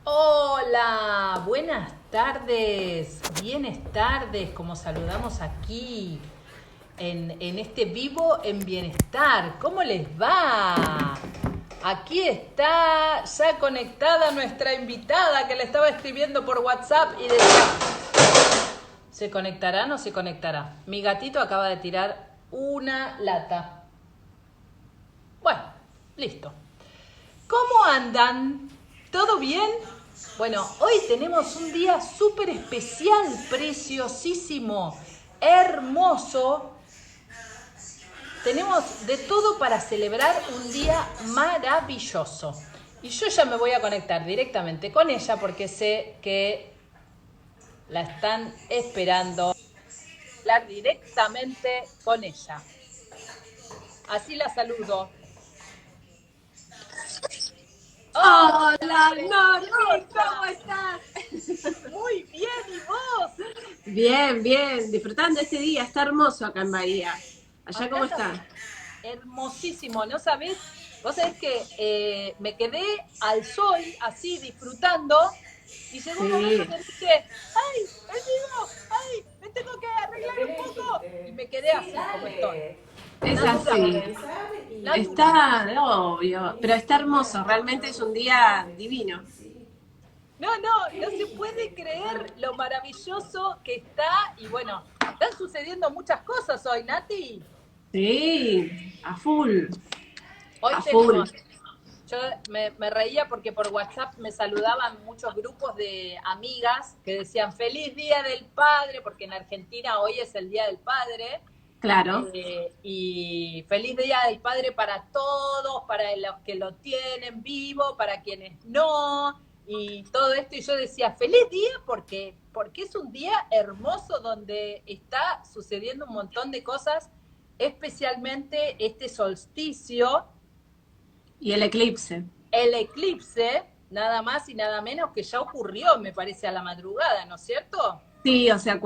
Hola, buenas tardes, bienes tardes, como saludamos aquí en este vivo en bienestar. ¿Cómo les va? Aquí está ya conectada nuestra invitada que le estaba escribiendo por WhatsApp y decía, ¿se conectará o no se conectará? Mi gatito acaba de tirar una lata. Bueno, listo. ¿Cómo andan? ¿Todo bien? Bueno, hoy tenemos un día súper especial, preciosísimo, hermoso. Tenemos de todo para celebrar un día maravilloso. Y yo ya me voy a conectar directamente con ella porque sé que la están esperando hablar directamente con ella. Así la saludo. ¡Hola, Hola, Nori, ¿cómo preciosa! estás? Muy bien, ¿y vos? Bien, bien, disfrutando este día, está hermoso acá en Bahía. ¿Allá Acá cómo está está? hermosísimo, ¿no sabés? Vos sabés que me quedé al sol, así, disfrutando, y llegó un momento Sí, que dije, ¡ay, el vivo! ¡Ay, me tengo que arreglar un poco! Y me quedé Sí, así, como estoy. dale. es Vamos a Natural, así. comenzar y natural. Está obvio, pero está hermoso, realmente es un día divino. sí. No, no, no se puede creer lo maravilloso que está, y bueno, están sucediendo muchas cosas hoy, Nati. Sí, a full, Hoy a full. tenemos. Yo me reía porque por WhatsApp me saludaban muchos grupos de amigas que decían feliz Día del Padre, porque en Argentina hoy es el Día del Padre, Claro. y feliz Día del Padre para todos, para los que lo tienen vivo, para quienes no, y todo esto. Y yo decía, feliz día porque es un día hermoso donde está sucediendo un montón de cosas, especialmente este solsticio, Y el eclipse. el eclipse, nada más y nada menos que ya ocurrió, me parece, a la madrugada, ¿no es cierto? Sí, o sea,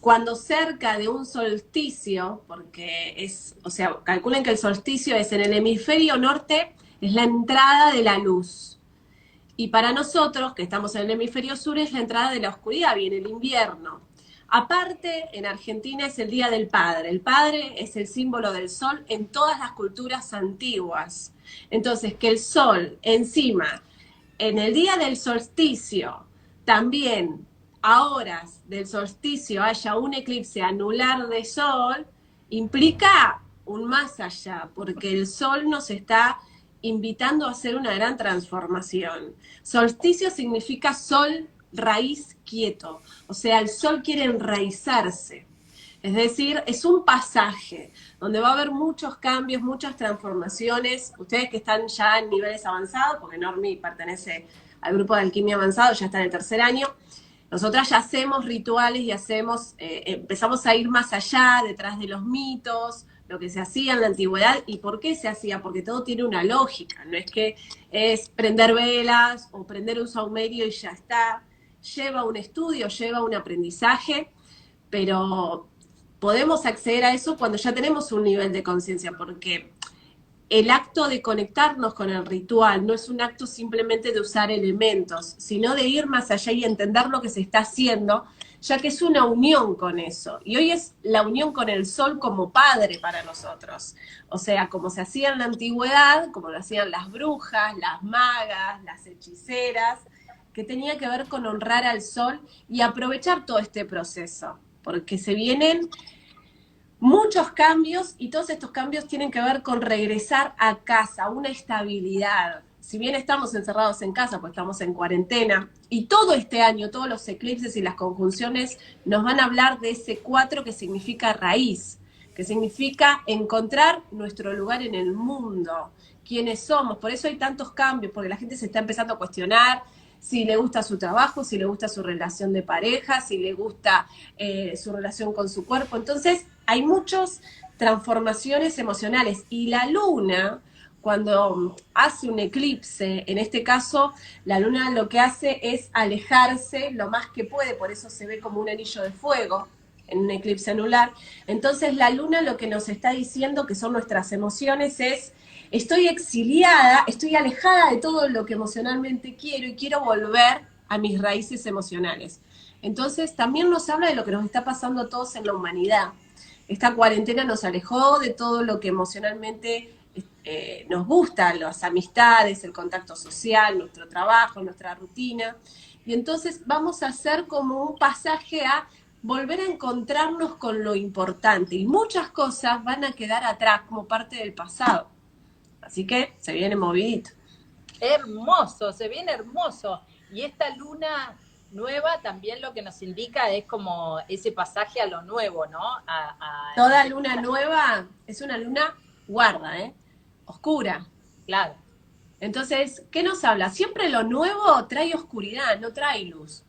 cuando cerca de un solsticio, porque es, o sea, calculen que el solsticio es en el hemisferio norte, es la entrada de la luz. Y para nosotros, que estamos en el hemisferio sur, es la entrada de la oscuridad, viene el invierno. Aparte, en Argentina es el Día del Padre. El Padre es el símbolo del sol en todas las culturas antiguas. Entonces, que el sol encima, en el día del solsticio, también a horas del solsticio haya un eclipse anular de sol, implica un más allá, porque el sol nos está invitando a hacer una gran transformación. Solsticio significa sol, raíz, quieto. O sea, el sol quiere enraizarse. Es decir, es un pasaje donde va a haber muchos cambios, muchas transformaciones. Ustedes que están ya en niveles avanzados, porque Normi pertenece al grupo de alquimia avanzado, ya está en el tercer año. Nosotras ya hacemos rituales y empezamos a ir más allá, detrás de los mitos, lo que se hacía en la antigüedad y por qué se hacía, porque todo tiene una lógica, no es que es prender velas o prender un saumerio y ya está, lleva un estudio, lleva un aprendizaje, pero podemos acceder a eso cuando ya tenemos un nivel de conciencia, porque el acto de conectarnos con el ritual no es un acto simplemente de usar elementos, sino de ir más allá y entender lo que se está haciendo, ya que es una unión con eso. Y hoy es la unión con el sol como padre para nosotros. O sea, como se hacía en la antigüedad, como lo hacían las brujas, las magas, las hechiceras, que tenía que ver con honrar al sol y aprovechar todo este proceso, porque se vienen muchos cambios y todos estos cambios tienen que ver con regresar a casa, una estabilidad. Si bien estamos encerrados en casa, pues estamos en cuarentena, y todo este año, todos los eclipses y las conjunciones nos van a hablar de ese 4 que significa raíz, que significa encontrar nuestro lugar en el mundo, quiénes somos. Por eso hay tantos cambios, porque la gente se está empezando a cuestionar si le gusta su trabajo, si le gusta su relación de pareja, si le gusta su relación con su cuerpo. Entonces, hay muchas transformaciones emocionales y la luna, cuando hace un eclipse, en este caso, la luna lo que hace es alejarse lo más que puede, por eso se ve como un anillo de fuego en un eclipse anular. Entonces la luna lo que nos está diciendo que son nuestras emociones es estoy exiliada, estoy alejada de todo lo que emocionalmente quiero y quiero volver a mis raíces emocionales. Entonces, también nos habla de lo que nos está pasando a todos en la humanidad. Esta cuarentena nos alejó de todo lo que emocionalmente nos gusta, las amistades, el contacto social, nuestro trabajo, nuestra rutina. Y entonces vamos a hacer como un pasaje a volver a encontrarnos con lo importante. Y muchas cosas van a quedar atrás como parte del pasado. Así que se viene movidito. Hermoso, se viene hermoso. Y esta luna nueva también lo que nos indica es como ese pasaje a lo nuevo, ¿no? Toda luna nueva es una luna guarda, oscura. Claro. Entonces, ¿qué nos habla? Siempre lo nuevo trae oscuridad, no trae luz,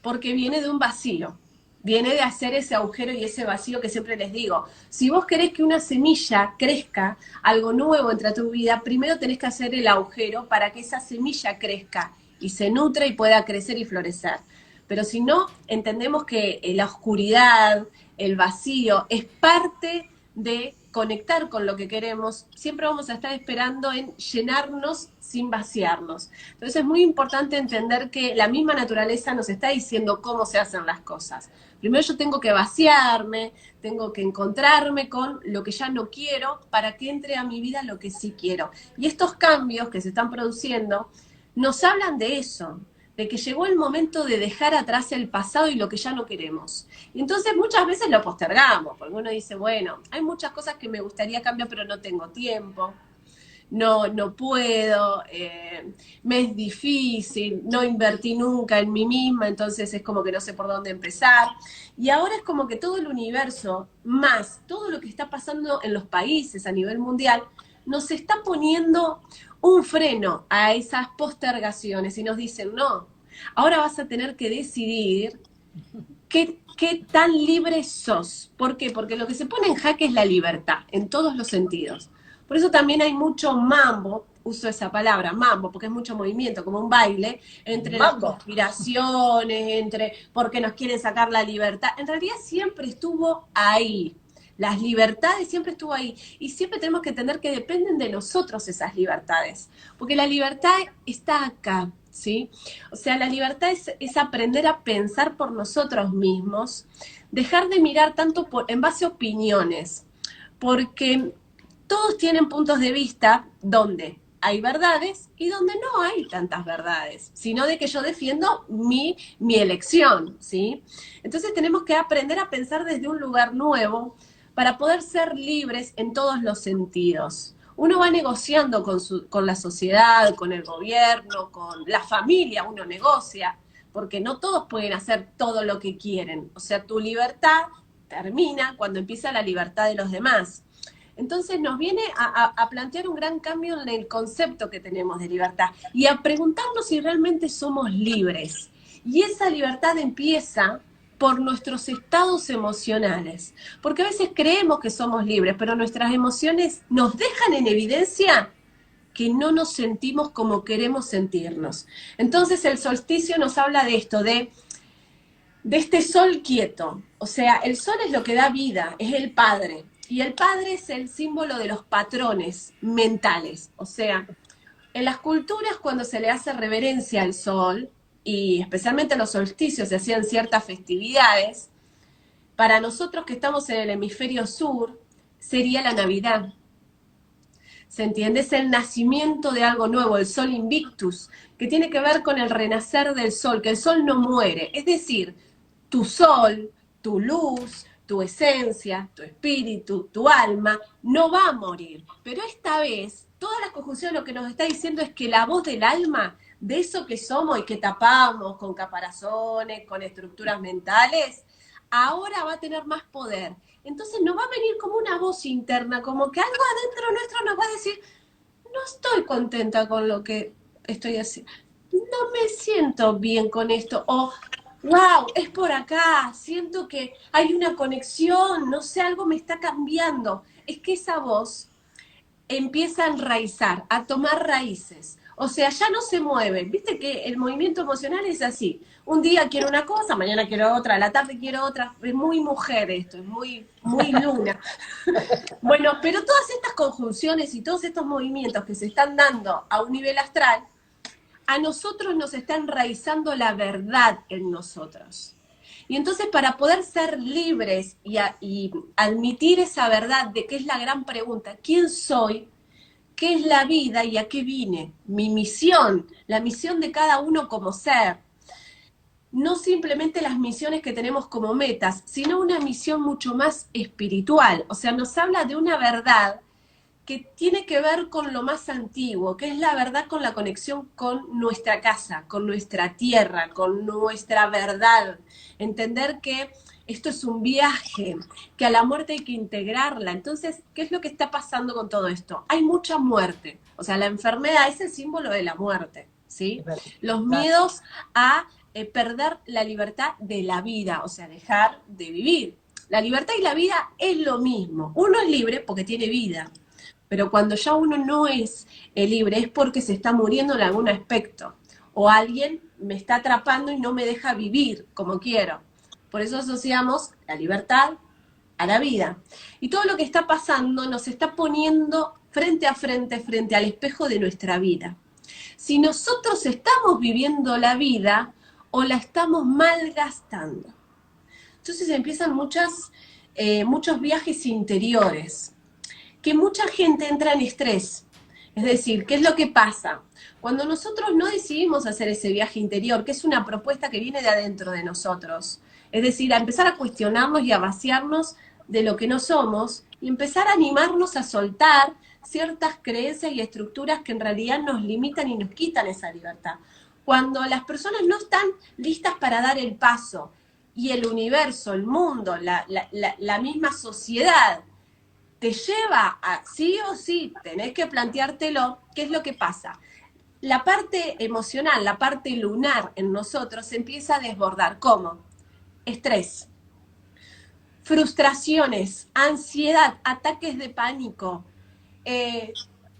porque viene de un vacío, viene de hacer ese agujero y ese vacío que siempre les digo. Si vos querés que una semilla crezca, algo nuevo entre tu vida, primero tenés que hacer el agujero para que esa semilla crezca y se nutre y pueda crecer y florecer. Pero si no, entendemos que la oscuridad, el vacío, es parte de conectar con lo que queremos, siempre vamos a estar esperando en llenarnos sin vaciarnos. Entonces es muy importante entender que la misma naturaleza nos está diciendo cómo se hacen las cosas. Primero yo tengo que vaciarme, tengo que encontrarme con lo que ya no quiero para que entre a mi vida lo que sí quiero. Y estos cambios que se están produciendo nos hablan de eso, de que llegó el momento de dejar atrás el pasado y lo que ya no queremos. Y entonces muchas veces lo postergamos, porque uno dice, bueno, hay muchas cosas que me gustaría cambiar, pero no tengo tiempo, no puedo, me es difícil, no invertí nunca en mí misma, entonces es como que no sé por dónde empezar. Y ahora es como que todo el universo, más todo lo que está pasando en los países a nivel mundial, nos está poniendo un freno a esas postergaciones y nos dicen, no, ahora vas a tener que decidir qué tan libre sos. ¿Por qué? Porque lo que se pone en jaque es la libertad, en todos los sentidos. Por eso también hay mucho mambo, uso esa palabra, mambo, porque es mucho movimiento, como un baile, entre las conspiraciones, entre porque nos quieren sacar la libertad. En realidad siempre estuvo ahí. Las libertades siempre estuvo ahí. Y siempre tenemos que entender que dependen de nosotros esas libertades. Porque la libertad está acá, ¿sí? O sea, la libertad es aprender a pensar por nosotros mismos, dejar de mirar tanto en base a opiniones. Porque todos tienen puntos de vista donde hay verdades y donde no hay tantas verdades, sino de que yo defiendo mi elección, ¿sí? Entonces tenemos que aprender a pensar desde un lugar nuevo para poder ser libres en todos los sentidos. Uno va negociando con la sociedad, con el gobierno, con la familia, uno negocia, porque no todos pueden hacer todo lo que quieren. O sea, tu libertad termina cuando empieza la libertad de los demás. Entonces nos viene a plantear un gran cambio en el concepto que tenemos de libertad y a preguntarnos si realmente somos libres. Y esa libertad empieza por nuestros estados emocionales, porque a veces creemos que somos libres, pero nuestras emociones nos dejan en evidencia que no nos sentimos como queremos sentirnos. Entonces el solsticio nos habla de esto, de este sol quieto. O sea, el sol es lo que da vida, es el padre. Y el padre es el símbolo de los patrones mentales. O sea, en las culturas cuando se le hace reverencia al sol, y especialmente en los solsticios se hacían ciertas festividades, para nosotros que estamos en el hemisferio sur, sería la Navidad. ¿Se entiende? Es el nacimiento de algo nuevo, el sol invictus, que tiene que ver con el renacer del sol, que el sol no muere. Es decir, tu sol, tu luz, tu esencia, tu espíritu, tu alma, no va a morir. Pero esta vez, toda la conjunción lo que nos está diciendo es que la voz del alma, de eso que somos y que tapamos con caparazones, con estructuras mentales, ahora va a tener más poder. Entonces nos va a venir como una voz interna, como que algo adentro nuestro nos va a decir, no estoy contenta con lo que estoy haciendo, no me siento bien con esto, o wow, es por acá, siento que hay una conexión, no sé, algo me está cambiando. Es que esa voz empieza a enraizar, a tomar raíces. O sea, ya no se mueven. Viste que el movimiento emocional es así. Un día quiero una cosa, mañana quiero otra, a la tarde quiero otra. Es muy mujer esto, es muy, muy luna. Bueno, pero todas estas conjunciones y todos estos movimientos que se están dando a un nivel astral, a nosotros nos está enraizando la verdad en nosotros. Y entonces para poder ser libres y admitir esa verdad de que es la gran pregunta, ¿quién soy? ¿Qué es la vida y a qué vine? Mi misión, la misión de cada uno como ser. No simplemente las misiones que tenemos como metas, sino una misión mucho más espiritual. O sea, nos habla de una verdad que tiene que ver con lo más antiguo, que es la verdad con la conexión con nuestra casa, con nuestra tierra, con nuestra verdad. Entender que esto es un viaje, que a la muerte hay que integrarla. Entonces, ¿qué es lo que está pasando con todo esto? Hay mucha muerte. O sea, la enfermedad es el símbolo de la muerte, ¿sí? Los miedos a perder la libertad de la vida, o sea, dejar de vivir. La libertad y la vida es lo mismo. Uno es libre porque tiene vida, pero cuando ya uno no es libre es porque se está muriendo en algún aspecto, o alguien me está atrapando y no me deja vivir como quiero. Por eso asociamos la libertad a la vida. Y todo lo que está pasando nos está poniendo frente a frente, frente al espejo de nuestra vida. Si nosotros estamos viviendo la vida o la estamos malgastando. Entonces empiezan muchos viajes interiores, que mucha gente entra en estrés. Es decir, ¿qué es lo que pasa? Cuando nosotros no decidimos hacer ese viaje interior, que es una propuesta que viene de adentro de nosotros, es decir, a empezar a cuestionarnos y a vaciarnos de lo que no somos y empezar a animarnos a soltar ciertas creencias y estructuras que en realidad nos limitan y nos quitan esa libertad. Cuando las personas no están listas para dar el paso y el universo, el mundo, la misma sociedad te lleva a sí o sí, tenés que planteártelo, ¿qué es lo que pasa? La parte emocional, la parte lunar en nosotros se empieza a desbordar. ¿Cómo? Estrés, frustraciones, ansiedad, ataques de pánico,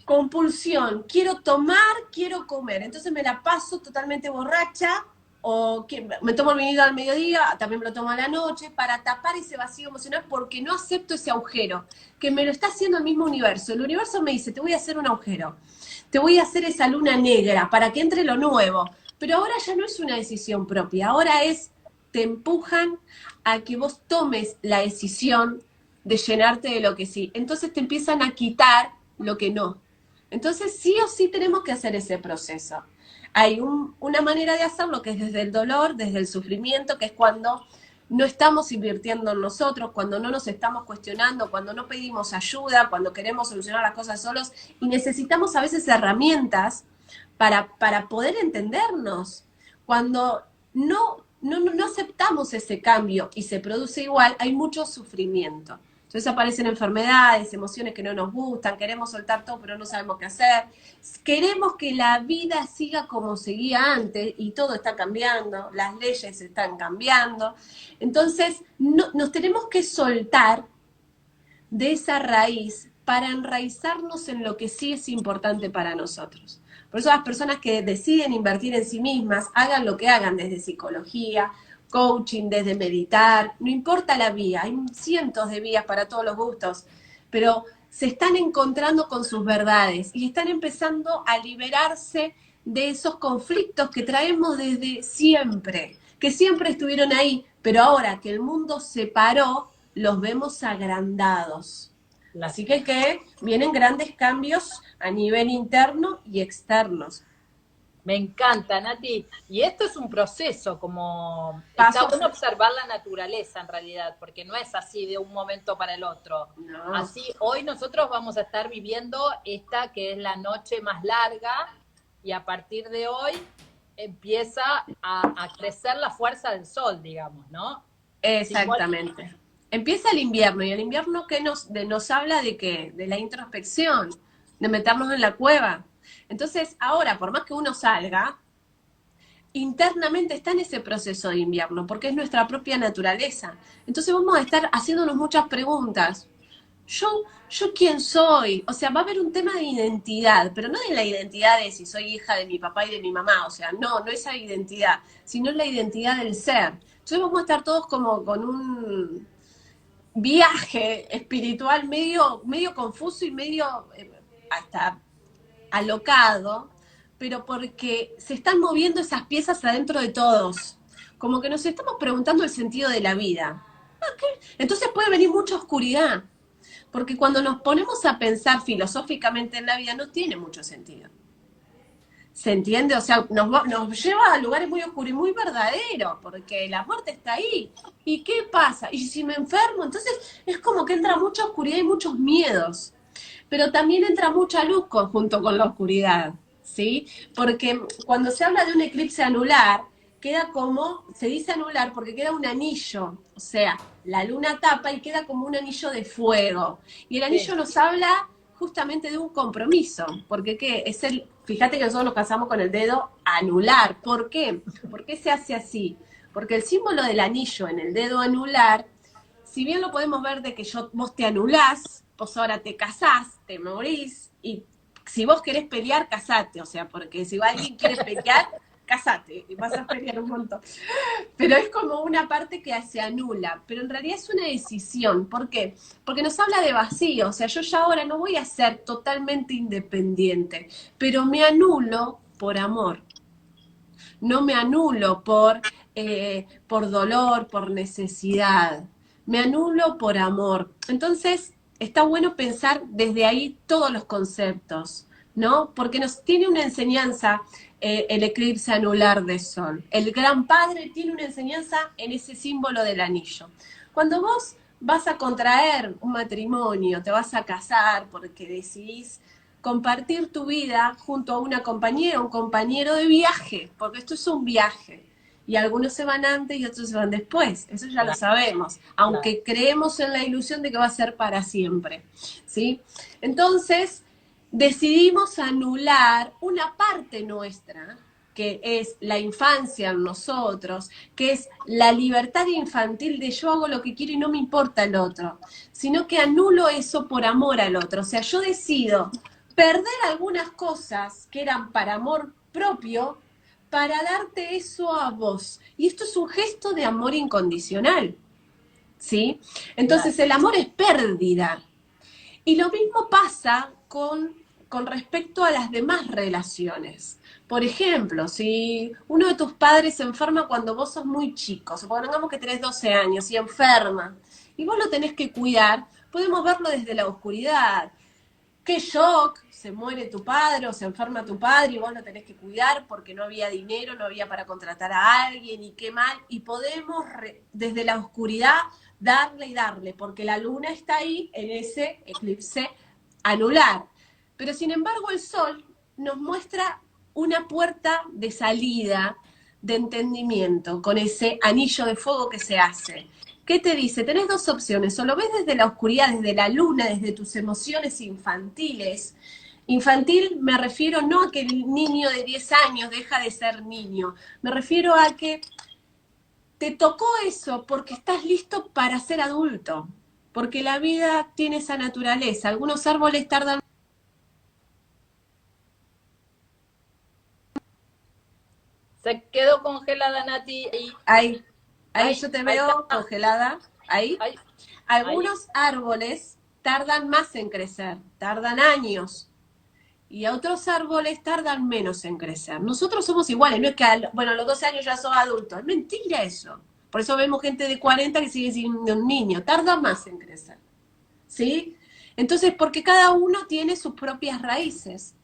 compulsión, quiero tomar, quiero comer, entonces me la paso totalmente borracha, o que me tomo el vinito al mediodía, también me lo tomo a la noche, para tapar ese vacío emocional porque no acepto ese agujero, que me lo está haciendo el mismo universo. El universo me dice, te voy a hacer un agujero, te voy a hacer esa luna negra para que entre lo nuevo, pero ahora ya no es una decisión propia, ahora te empujan a que vos tomes la decisión de llenarte de lo que sí. Entonces te empiezan a quitar lo que no. Entonces sí o sí tenemos que hacer ese proceso. Hay una manera de hacerlo que es desde el dolor, desde el sufrimiento, que es cuando no estamos invirtiendo en nosotros, cuando no nos estamos cuestionando, cuando no pedimos ayuda, cuando queremos solucionar las cosas solos y necesitamos a veces herramientas para poder entendernos. Cuando no aceptamos ese cambio y se produce igual, hay mucho sufrimiento. Entonces aparecen enfermedades, emociones que no nos gustan, queremos soltar todo pero no sabemos qué hacer. Queremos que la vida siga como seguía antes y todo está cambiando, las leyes están cambiando. Entonces nos tenemos que soltar de esa raíz para enraizarnos en lo que sí es importante para nosotros. Por eso las personas que deciden invertir en sí mismas, hagan lo que hagan desde psicología, coaching, desde meditar, no importa la vía, hay cientos de vías para todos los gustos, pero se están encontrando con sus verdades y están empezando a liberarse de esos conflictos que traemos desde siempre, que siempre estuvieron ahí, pero ahora que el mundo se paró, los vemos agrandados. Así que vienen grandes cambios a nivel interno y externos. Me encanta, Nati. Y esto es un proceso, como está bueno observar la naturaleza en realidad, porque no es así de un momento para el otro. No. Así, hoy nosotros vamos a estar viviendo esta que es la noche más larga y a partir de hoy empieza a crecer la fuerza del sol, digamos, ¿no? Exactamente. Igual, empieza el invierno, y el invierno que nos habla de qué, de la introspección, de meternos en la cueva. Entonces, ahora, por más que uno salga, internamente está en ese proceso de invierno, porque es nuestra propia naturaleza. Entonces vamos a estar haciéndonos muchas preguntas. yo quién soy. O sea, va a haber un tema de identidad, pero no de la identidad de si soy hija de mi papá y de mi mamá. O sea, no esa identidad, sino la identidad del ser. Entonces vamos a estar todos como con un viaje espiritual medio confuso y medio hasta alocado, pero porque se están moviendo esas piezas adentro de todos. Como que nos estamos preguntando el sentido de la vida. Entonces puede venir mucha oscuridad, porque cuando nos ponemos a pensar filosóficamente en la vida no tiene mucho sentido. ¿Se entiende? O sea, nos lleva a lugares muy oscuros y muy verdaderos, porque la muerte está ahí. ¿Y qué pasa? ¿Y si me enfermo? Entonces es como que entra mucha oscuridad y muchos miedos, pero también entra mucha luz junto con la oscuridad, ¿sí? Porque cuando se habla de un eclipse anular, queda como, se dice anular porque queda un anillo, o sea, la luna tapa y queda como un anillo de fuego. Y el anillo Sí, nos habla justamente de un compromiso, porque ¿qué? Es el, fíjate que nosotros nos casamos con el dedo anular. ¿Por qué? ¿Por qué se hace así? Porque el símbolo del anillo en el dedo anular, si bien lo podemos ver de que vos te anulás, vos ahora te casás, te morís, y si vos querés pelear, casate, o sea, porque si alguien quiere pelear, casate, y vas a pelear un montón. Pero es como una parte que se anula, pero en realidad es una decisión. ¿Por qué? Porque nos habla de vacío, o sea, yo ya ahora no voy a ser totalmente independiente, pero me anulo por amor, no me anulo por dolor, por necesidad, me anulo por amor. Entonces, está bueno pensar desde ahí todos los conceptos, ¿no? Porque nos tiene una enseñanza el eclipse anular de sol. El gran padre tiene una enseñanza en ese símbolo del anillo. Cuando vos vas a contraer un matrimonio, te vas a casar porque decidís compartir tu vida junto a una compañera, un compañero de viaje, porque esto es un viaje. Y algunos se van antes y otros se van después, eso ya lo claro, sabemos, claro. aunque creemos en la ilusión de que va a ser para siempre, ¿sí? Entonces, decidimos anular una parte nuestra, que es la infancia en nosotros, que es la libertad infantil de yo hago lo que quiero y no me importa el otro, sino que anulo eso por amor al otro. O sea, yo decido perder algunas cosas que eran para amor propio para darte eso a vos. Y esto es un gesto de amor incondicional, ¿sí? Claro. Entonces el amor es pérdida. Y lo mismo pasa con respecto a las demás relaciones. Por ejemplo, si uno de tus padres se enferma cuando vos sos muy chico, supongamos que tenés 12 años y enferma, y vos lo tenés que cuidar, podemos verlo desde la oscuridad. Qué shock, se muere tu padre o se enferma tu padre y vos lo tenés que cuidar porque no había dinero, no había para contratar a alguien y qué mal. Y podemos desde la oscuridad darle y darle, porque la luna está ahí en ese eclipse anular. Pero sin embargo el sol nos muestra una puerta de salida, de entendimiento, con ese anillo de fuego que se hace. ¿Qué te dice? Tenés dos opciones, o lo ves desde la oscuridad, desde la luna, desde tus emociones infantiles. Infantil me refiero no a que el niño de 10 años deja de ser niño, me refiero a que te tocó eso porque estás listo para ser adulto, porque la vida tiene esa naturaleza. Algunos árboles tardan... Se quedó congelada Nati y Ahí, ahí ahí, yo te ahí veo está. congelada, ahí. Ahí, ahí. Algunos árboles tardan más en crecer, tardan años, y a otros árboles tardan menos en crecer. Nosotros somos iguales, no es que, bueno, a los 12 años ya sos adulto, es mentira eso. Por eso vemos gente de 40 que sigue siendo un niño, tarda más en crecer, ¿sí? Entonces, porque cada uno tiene sus propias raíces,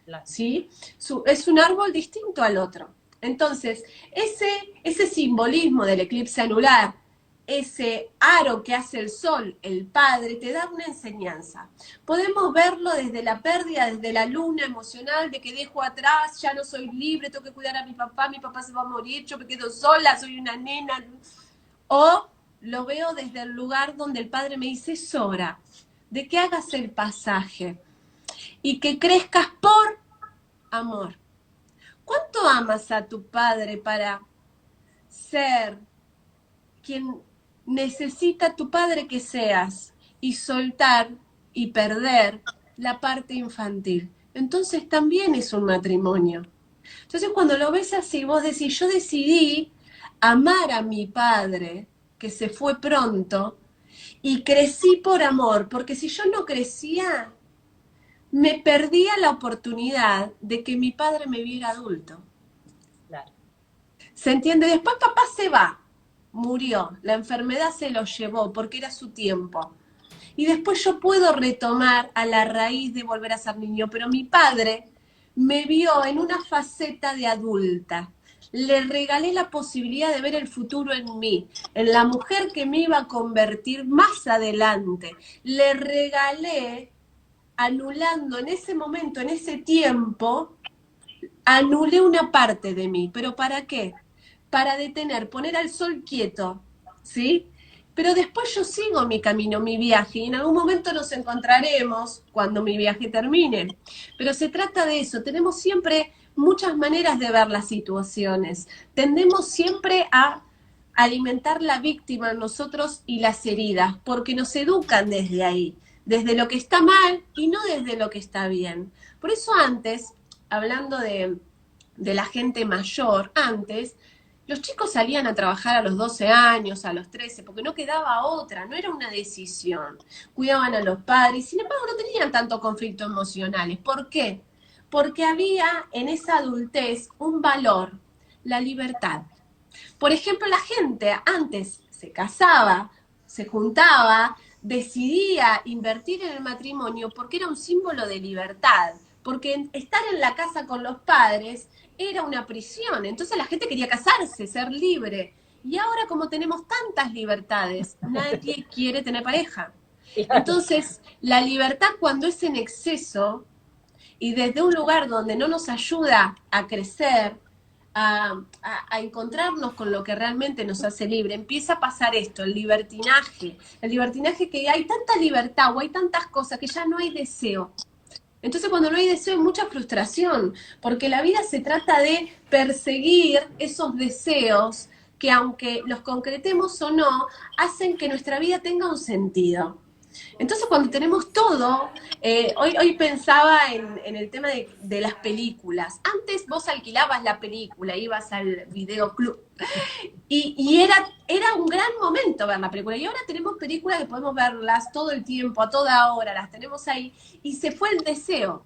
Claro. ¿sí? Es un árbol distinto al otro. Entonces, ese simbolismo del eclipse anular, ese aro que hace el sol, el padre, te da una enseñanza. Podemos verlo desde la pérdida, desde la luna emocional, de que dejo atrás, ya no soy libre, tengo que cuidar a mi papá se va a morir, yo me quedo sola, soy una nena. O lo veo desde el lugar donde el padre me dice, es hora de que hagas el pasaje y que crezcas por amor. ¿Cuánto amas a tu padre para ser quien necesita tu padre que seas y soltar y perder la parte infantil. Entonces también es un matrimonio. Entonces cuando lo ves así, vos decís, yo decidí amar a mi padre, que se fue pronto, y crecí por amor, porque si yo no crecía, me perdía la oportunidad de que mi padre me viera adulto. Claro. ¿Se entiende? Después papá se va, murió, la enfermedad se lo llevó porque era su tiempo. Y después yo puedo retomar a la raíz de volver a ser niño, pero mi padre me vio en una faceta de adulta. Le regalé la posibilidad de ver el futuro en mí, en la mujer que me iba a convertir más adelante. Le regalé, anulando en ese momento, en ese tiempo, anulé una parte de mí. ¿Pero para qué? Para detener, poner al sol quieto, ¿sí? Pero después yo sigo mi camino, mi viaje, y en algún momento nos encontraremos cuando mi viaje termine. Pero se trata de eso, tenemos siempre muchas maneras de ver las situaciones. Tendemos siempre a alimentar la víctima en nosotros y las heridas, porque nos educan desde ahí, desde lo que está mal y no desde lo que está bien. Por eso antes, hablando de la gente mayor, antes los chicos salían a trabajar a los 12 años, a los 13, porque no quedaba otra, no era una decisión. Cuidaban a los padres, sin embargo no tenían tanto conflicto emocionales. ¿Por qué? Porque había en esa adultez un valor, la libertad. Por ejemplo, la gente antes se casaba, se juntaba, decidía invertir en el matrimonio porque era un símbolo de libertad, porque estar en la casa con los padres era una prisión, entonces la gente quería casarse, ser libre. Y ahora como tenemos tantas libertades, nadie quiere tener pareja. Entonces, la libertad cuando es en exceso y desde un lugar donde no nos ayuda a crecer, a encontrarnos con lo que realmente nos hace libre, empieza a pasar esto, el libertinaje que hay tanta libertad o hay tantas cosas que ya no hay deseo. Entonces cuando no hay deseo hay mucha frustración, porque la vida se trata de perseguir esos deseos que aunque los concretemos o no, hacen que nuestra vida tenga un sentido. Entonces cuando tenemos todo, hoy pensaba en el tema de las películas. Antes vos alquilabas la película, ibas al videoclub y era un gran momento ver la película. Y ahora tenemos películas que podemos verlas todo el tiempo, a toda hora, las tenemos ahí. Y se fue el deseo.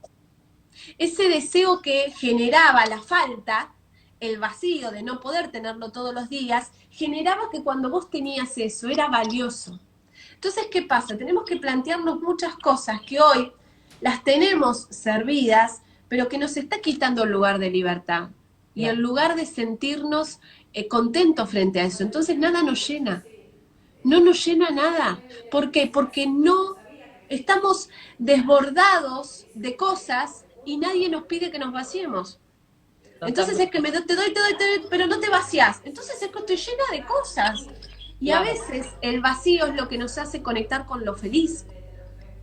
Ese deseo que generaba la falta, el vacío de no poder tenerlo todos los días, generaba que cuando vos tenías eso era valioso. Entonces, ¿qué pasa? Tenemos que plantearnos muchas cosas que hoy las tenemos servidas, pero que nos está quitando el lugar de libertad y el lugar de sentirnos contentos frente a eso. Entonces, nada nos llena. No nos llena nada. ¿Por qué? Porque no estamos desbordados de cosas y nadie nos pide que nos vaciemos. Entonces es que te doy, pero no te vacías. Entonces es que estoy llena de cosas. Y a veces el vacío es lo que nos hace conectar con lo feliz.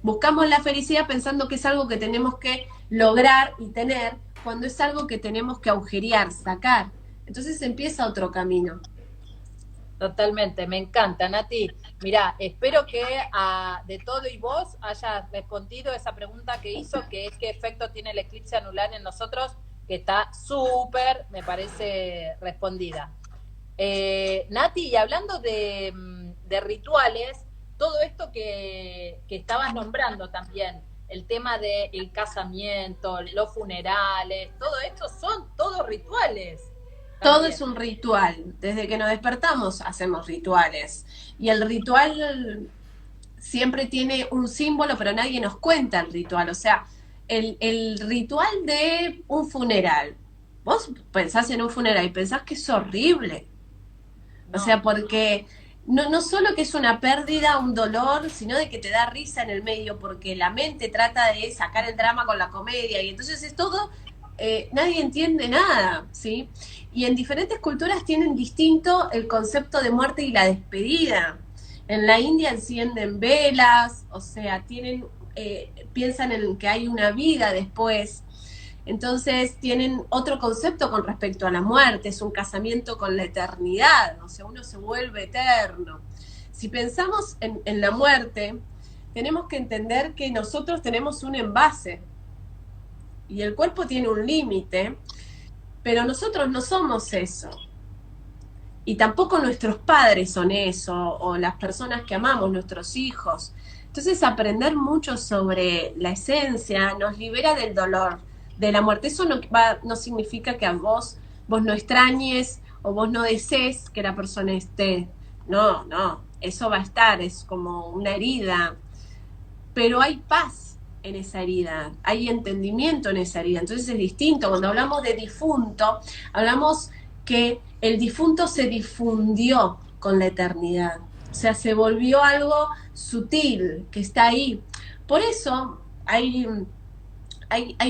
Buscamos la felicidad pensando que es algo que tenemos que lograr y tener, cuando es algo que tenemos que agujerear, sacar. Entonces empieza otro camino. Totalmente, me encanta, Nati. Mirá, espero que de todo y vos hayas respondido esa pregunta que hizo, que es qué efecto tiene el eclipse anular en nosotros, que está súper, me parece, respondida. Nati, y hablando de rituales, todo esto que estabas nombrando también, el tema del casamiento, los funerales, todo esto son todos rituales. Todo es un ritual. Desde que nos despertamos hacemos rituales. Y el ritual siempre tiene un símbolo, pero nadie nos cuenta el ritual. O sea, el ritual de un funeral. Vos pensás en un funeral y pensás que es horrible. No. O sea, porque no solo que es una pérdida, un dolor, sino de que te da risa en el medio, porque la mente trata de sacar el drama con la comedia. Y entonces es todo... nadie entiende nada, ¿sí? Y en diferentes culturas tienen distinto el concepto de muerte y la despedida. En la India encienden velas, o sea, piensan en que hay una vida después. Entonces tienen otro concepto con respecto a la muerte, es un casamiento con la eternidad, o sea, uno se vuelve eterno. Si pensamos en la muerte, tenemos que entender que nosotros tenemos un envase y el cuerpo tiene un límite, pero nosotros no somos eso. Y tampoco nuestros padres son eso, o las personas que amamos, nuestros hijos. Entonces aprender mucho sobre la esencia nos libera del dolor, de la muerte. Eso no significa que a vos no extrañes o vos no desees que la persona esté. No, no, eso va a estar, es como una herida. Pero hay paz en esa herida, hay entendimiento en esa herida. Entonces es distinto. Cuando hablamos de difunto, hablamos que el difunto se difundió con la eternidad. O sea, se volvió algo sutil, que está ahí. Por eso hay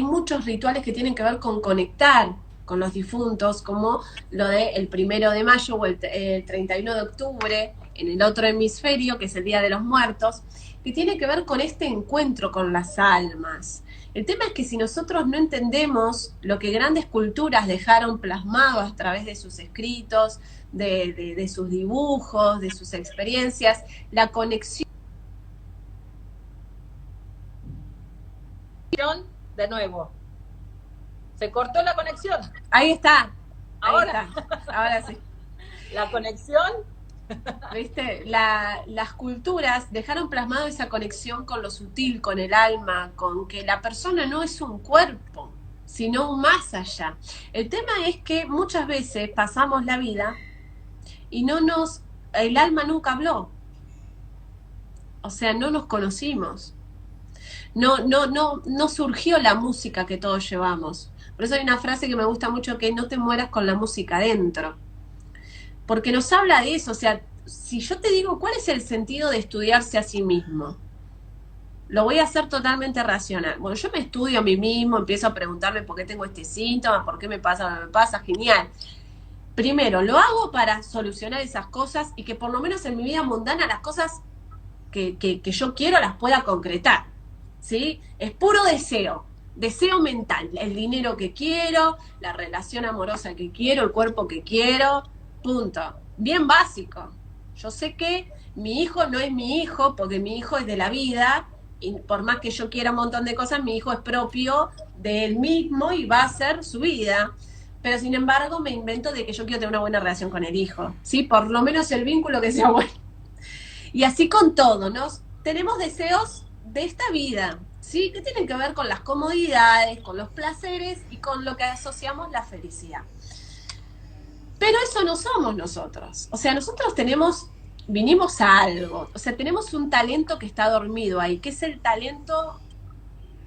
muchos rituales que tienen que ver con conectar con los difuntos, como lo del 1 de mayo o el 31 de octubre, en el otro hemisferio, que es el Día de los Muertos, que tiene que ver con este encuentro con las almas. El tema es que si nosotros no entendemos lo que grandes culturas dejaron plasmado a través de sus escritos, de sus dibujos, de sus experiencias, la conexión... De nuevo. Se cortó la conexión. Ahí está. Ahora. Ahora sí. La conexión. ¿Viste? Las culturas dejaron plasmado esa conexión con lo sutil, con el alma, con que la persona no es un cuerpo, sino un más allá. El tema es que muchas veces pasamos la vida y el alma nunca habló. O sea, no nos conocimos. No surgió la música que todos llevamos. Por eso hay una frase que me gusta mucho, que no te mueras con la música adentro. Porque nos habla de eso. O sea, si yo te digo cuál es el sentido de estudiarse a sí mismo, lo voy a hacer totalmente racional. Bueno, yo me estudio a mí mismo, empiezo a preguntarme por qué tengo este síntoma, por qué me pasa lo que me pasa, genial. Primero, lo hago para solucionar esas cosas y que por lo menos en mi vida mundana las cosas que yo quiero las pueda concretar, ¿sí? Es puro deseo mental, el dinero que quiero, la relación amorosa que quiero, el cuerpo que quiero, punto. Bien básico. Yo sé que mi hijo no es mi hijo, porque mi hijo es de la vida, y por más que yo quiera un montón de cosas, mi hijo es propio de él mismo y va a ser su vida. Pero sin embargo me invento de que yo quiero tener una buena relación con el hijo, ¿sí? Por lo menos el vínculo que sea bueno. Y así con todo, ¿no? Tenemos deseos de esta vida, ¿sí? Que tienen que ver con las comodidades, con los placeres y con lo que asociamos la felicidad. Pero eso no somos nosotros. O sea, nosotros vinimos a algo. O sea, tenemos un talento que está dormido ahí, que es el talento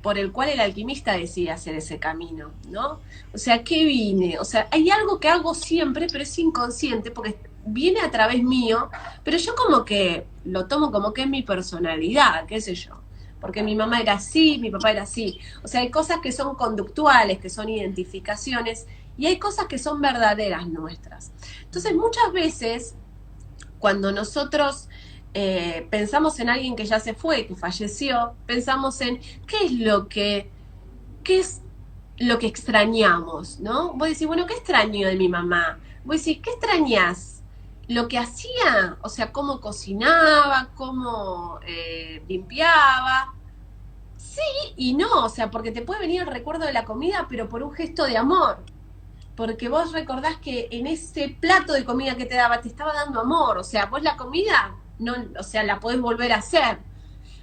por el cual el alquimista decide hacer ese camino, ¿no? O sea, ¿qué vine? O sea, hay algo que hago siempre, pero es inconsciente, porque viene a través mío, pero yo como que lo tomo como que es mi personalidad, qué sé yo. Porque mi mamá era así, mi papá era así. O sea, hay cosas que son conductuales, que son identificaciones, y hay cosas que son verdaderas nuestras. Entonces, muchas veces, cuando nosotros pensamos en alguien que ya se fue, que falleció, pensamos en qué es lo que extrañamos, ¿no? Vos decís, bueno, ¿qué extraño de mi mamá? Vos decís, ¿qué extrañas? Lo que hacía, o sea, cómo cocinaba, cómo limpiaba. Sí y no, o sea, porque te puede venir el recuerdo de la comida, pero por un gesto de amor. Porque vos recordás que en ese plato de comida que te daba, te estaba dando amor. O sea, vos la comida, no, o sea, la podés volver a hacer.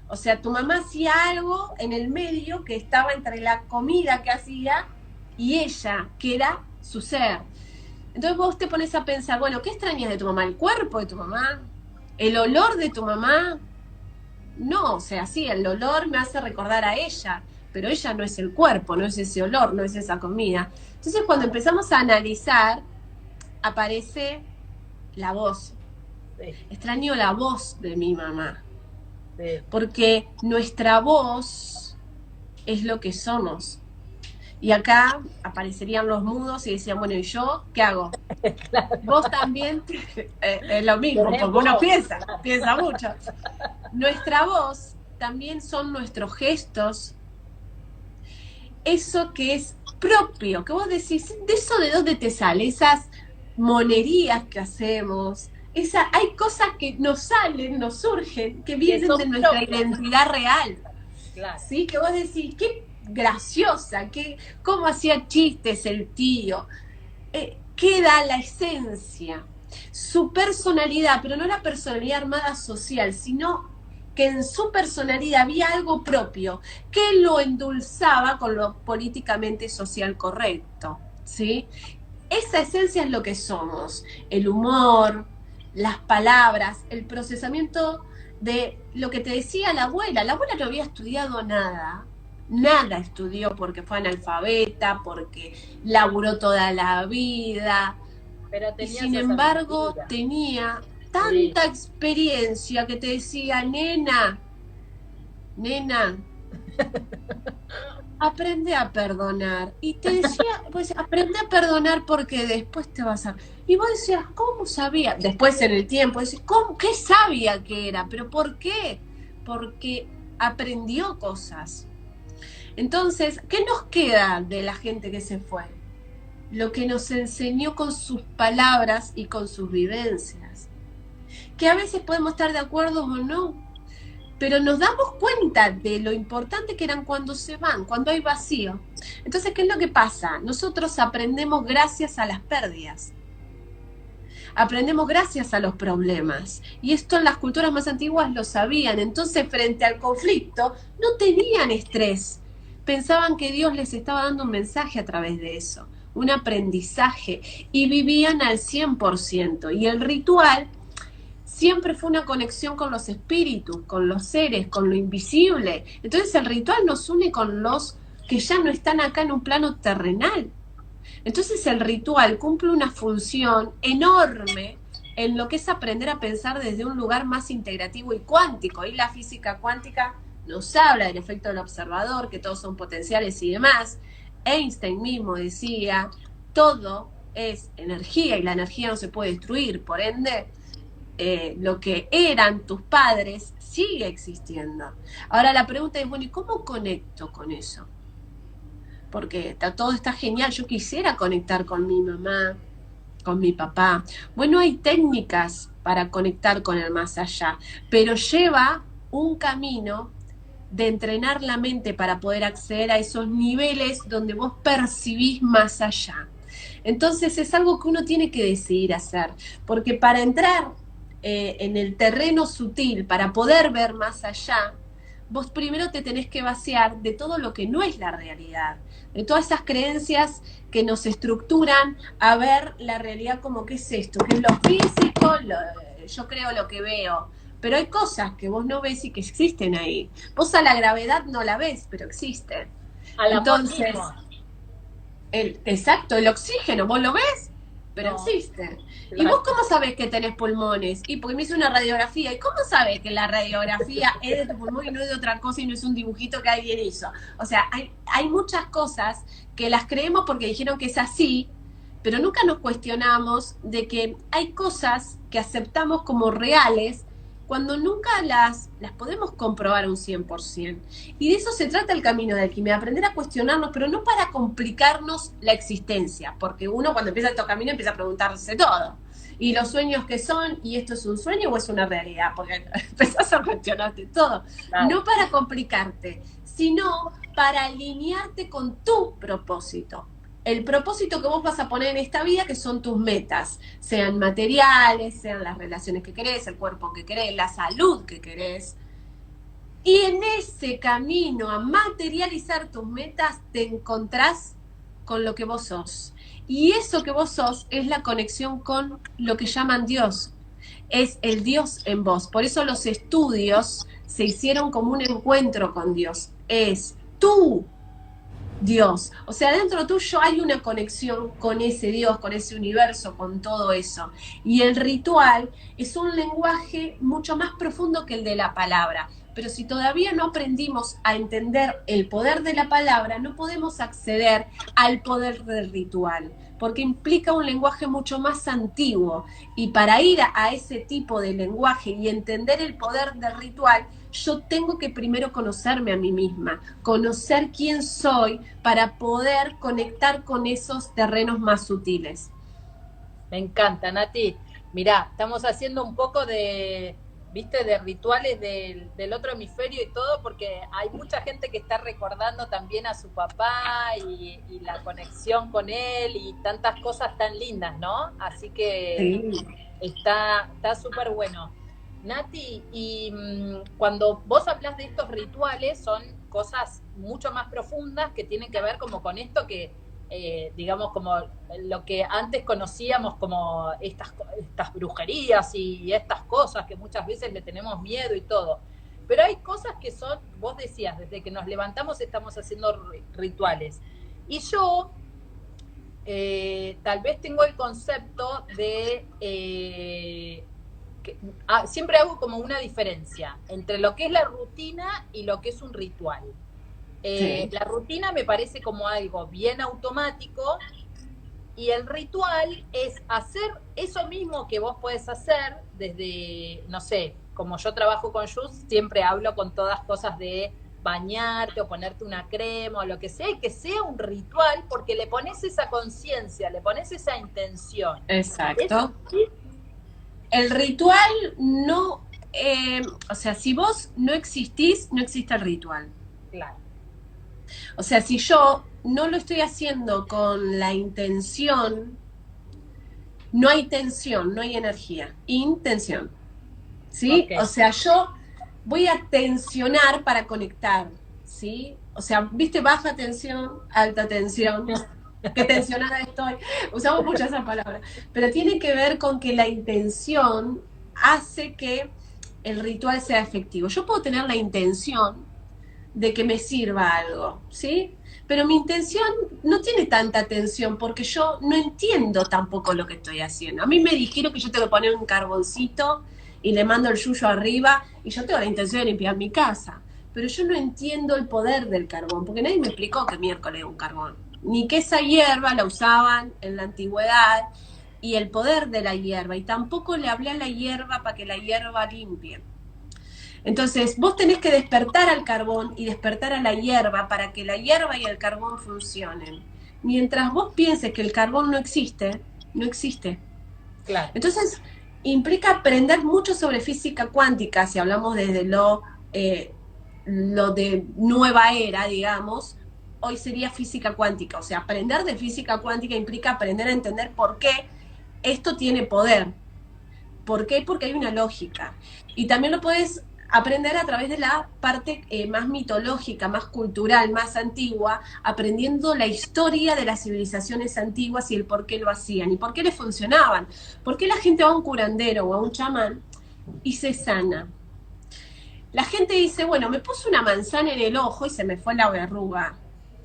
O sea, tu mamá hacía algo en el medio que estaba entre la comida que hacía y ella, que era su ser. Entonces vos te pones a pensar, bueno, ¿qué extrañas de tu mamá? ¿El cuerpo de tu mamá? ¿El olor de tu mamá? No, o sea, sí, el olor me hace recordar a ella, pero ella no es el cuerpo, no es ese olor, no es esa comida. Entonces cuando empezamos a analizar, aparece la voz. Sí. Extraño la voz de mi mamá. Sí. Porque nuestra voz es lo que somos. Y acá aparecerían los mudos y decían, bueno, ¿y yo qué hago? Claro. Vos también, es lo mismo, porque uno piensa mucho. Nuestra voz también son nuestros gestos, eso que es propio, que vos decís, ¿de eso de dónde te sale? Esas monerías que hacemos, Hay cosas que nos salen, nos surgen, que Que vienen son de nuestra propias. identidad real. Claro. ¿Sí? Que vos decís, qué graciosa, cómo hacía chistes el tío. Queda la esencia, su personalidad, pero no la personalidad armada social, sino que en su personalidad había algo propio que lo endulzaba con lo políticamente social correcto, ¿sí? Esa esencia es lo que somos, el humor, las palabras, el procesamiento de lo que te decía la abuela. La abuela no había estudiado nada, nada estudió porque fue analfabeta, porque laburó toda la vida, Pero y tenía sin esa embargo sabiduría. tenía Sí. tanta experiencia que te decía, nena, nena, aprende a perdonar. Y te decía, pues aprende a perdonar porque después te vas a... Y vos decías, ¿cómo sabía? Después en el tiempo, decís, ¿cómo? ¿Qué sabía que era? ¿Pero por qué? Porque aprendió cosas. Entonces, ¿qué nos queda de la gente que se fue? Lo que nos enseñó con sus palabras y con sus vivencias. Que a veces podemos estar de acuerdo o no, pero nos damos cuenta de lo importante que eran cuando se van, cuando hay vacío. Entonces, ¿qué es lo que pasa? Nosotros aprendemos gracias a las pérdidas, aprendemos gracias a los problemas. Y esto en las culturas más antiguas lo sabían. Entonces, frente al conflicto, no tenían estrés. Pensaban que Dios les estaba dando un mensaje a través de eso, un aprendizaje, y vivían al 100%. Y el ritual siempre fue una conexión con los espíritus, con los seres, con lo invisible. Entonces el ritual nos une con los que ya no están acá en un plano terrenal. Entonces el ritual cumple una función enorme en lo que es aprender a pensar desde un lugar más integrativo y cuántico. Y la física cuántica nos habla del efecto del observador, que todos son potenciales y demás. Einstein mismo decía, todo es energía y la energía no se puede destruir, por ende lo que eran tus padres sigue existiendo. Ahora la pregunta es, bueno, ¿y cómo conecto con eso? Porque todo está genial, yo quisiera conectar con mi mamá, con mi papá. Bueno, hay técnicas para conectar con el más allá, pero lleva un camino de entrenar la mente para poder acceder a esos niveles donde vos percibís más allá. Entonces es algo que uno tiene que decidir hacer, porque para entrar en el terreno sutil, para poder ver más allá, vos primero te tenés que vaciar de todo lo que no es la realidad, de todas esas creencias que nos estructuran a ver la realidad como qué es esto, que es lo físico, yo creo lo que veo, pero hay cosas que vos no ves y que existen ahí. Vos a la gravedad no la ves, pero existen. Al amor Entonces, mismo. exacto, el oxígeno, ¿vos lo ves? Pero No, existe. ¿Y claro. vos cómo sabés que tenés pulmones? Y porque me hice una radiografía. ¿Y cómo sabés que la radiografía es de tu pulmón y no es de otra cosa y no es un dibujito que alguien hizo? O sea, hay muchas cosas que las creemos porque dijeron que es así, pero nunca nos cuestionamos de que hay cosas que aceptamos como reales cuando nunca las podemos comprobar un 100%. Y de eso se trata el camino de alquimia, aprender a cuestionarnos, pero no para complicarnos la existencia, porque uno cuando empieza estos caminos empieza a preguntarse todo. Y los sueños que son, ¿y esto es un sueño o es una realidad? Porque empezás a cuestionarte todo. Claro. No para complicarte, sino para alinearte con tu propósito. El propósito que vos vas a poner en esta vida, que son tus metas, sean materiales, sean las relaciones que querés, el cuerpo que querés, la salud que querés. Y en ese camino a materializar tus metas te encontrás con lo que vos sos. Y eso que vos sos es la conexión con lo que llaman Dios. Es el Dios en vos. Por eso los estudios se hicieron como un encuentro con Dios. Es tú Dios. O sea, dentro tuyo hay una conexión con ese Dios, con ese universo, con todo eso. Y el ritual es un lenguaje mucho más profundo que el de la palabra. Pero si todavía no aprendimos a entender el poder de la palabra, no podemos acceder al poder del ritual, porque implica un lenguaje mucho más antiguo. Y para ir a ese tipo de lenguaje y entender el poder del ritual, yo tengo que primero conocerme a mí misma, conocer quién soy para poder conectar con esos terrenos más sutiles. Me encanta, Nati. Mirá, estamos haciendo un poco de, viste, de rituales del otro hemisferio y todo, porque hay mucha gente que está recordando también a su papá y la conexión con él y tantas cosas tan lindas, ¿no? Así que Sí. está súper bueno. Nati, y cuando vos hablas de estos rituales, son cosas mucho más profundas que tienen que ver como con esto que digamos, como lo que antes conocíamos como estas brujerías y estas cosas que muchas veces le tenemos miedo y todo. Pero hay cosas que son, vos decías, desde que nos levantamos estamos haciendo rituales. Y yo tal vez tengo el concepto de siempre hago como una diferencia entre lo que es la rutina y lo que es un ritual. Sí. La rutina me parece como algo bien automático y el ritual es hacer eso mismo que vos podés hacer desde, no sé, como yo trabajo con Jus, siempre hablo con todas cosas de bañarte o ponerte una crema o lo que sea, y que sea un ritual porque le pones esa conciencia, le pones esa intención. Es Exacto. El ritual no, o sea, si vos no existís, no existe el ritual. claro. O sea, si yo no lo estoy haciendo con la intención, no hay tensión, no hay energía. Intención. ¿Sí? Ok. O sea, yo voy a tensionar para conectar. ¿Sí? O sea, viste, baja tensión, alta tensión. Qué tensionada estoy. Usamos mucho esa palabra. Pero tiene que ver con que la intención hace que el ritual sea efectivo. Yo puedo tener la intención de que me sirva algo, ¿sí? Pero mi intención no tiene tanta atención porque yo no entiendo tampoco lo que estoy haciendo. A mí me dijeron que yo tengo que poner un carboncito y le mando el yuyo arriba y yo tengo la intención de limpiar mi casa. Pero yo no entiendo el poder del carbón, porque nadie me explicó que miércoles es un carbón. Ni que esa hierba la usaban en la antigüedad y el poder de la hierba. Y tampoco le hablé a la hierba para que la hierba limpie. Entonces, vos tenés que despertar al carbón y despertar a la hierba para que la hierba y el carbón funcionen. Mientras vos pienses que el carbón no existe, no existe. Claro. Entonces, implica aprender mucho sobre física cuántica, si hablamos desde lo de nueva era, digamos, hoy sería física cuántica. O sea, aprender de física cuántica implica aprender a entender por qué esto tiene poder. ¿Por qué? Porque hay una lógica. Y también lo puedes aprender a través de la parte más mitológica, más cultural, más antigua, aprendiendo la historia de las civilizaciones antiguas y el por qué lo hacían y por qué les funcionaban. ¿Por qué la gente va a un curandero o a un chamán y se sana? La gente dice, bueno, me puse una manzana en el ojo y se me fue la verruga.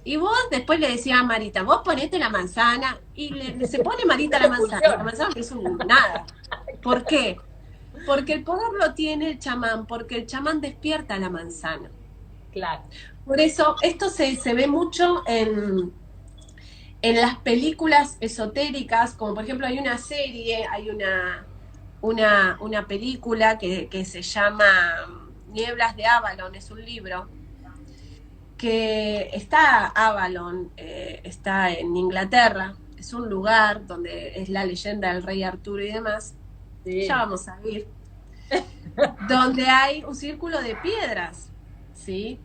Y vos después le decías a Marita, vos ponete la manzana y se pone Marita la manzana. Y la manzana no hizo nada. ¿Por qué? Porque el poder lo tiene el chamán, porque el chamán despierta la manzana. Claro. Por eso, esto se ve mucho en las películas esotéricas, como por ejemplo hay una serie, hay una película que se llama Nieblas de Avalon, es un libro, que está Avalon, está en Inglaterra, es un lugar donde es la leyenda del rey Arturo y demás, Sí. ya vamos a ver, donde hay un círculo de piedras, ¿sí?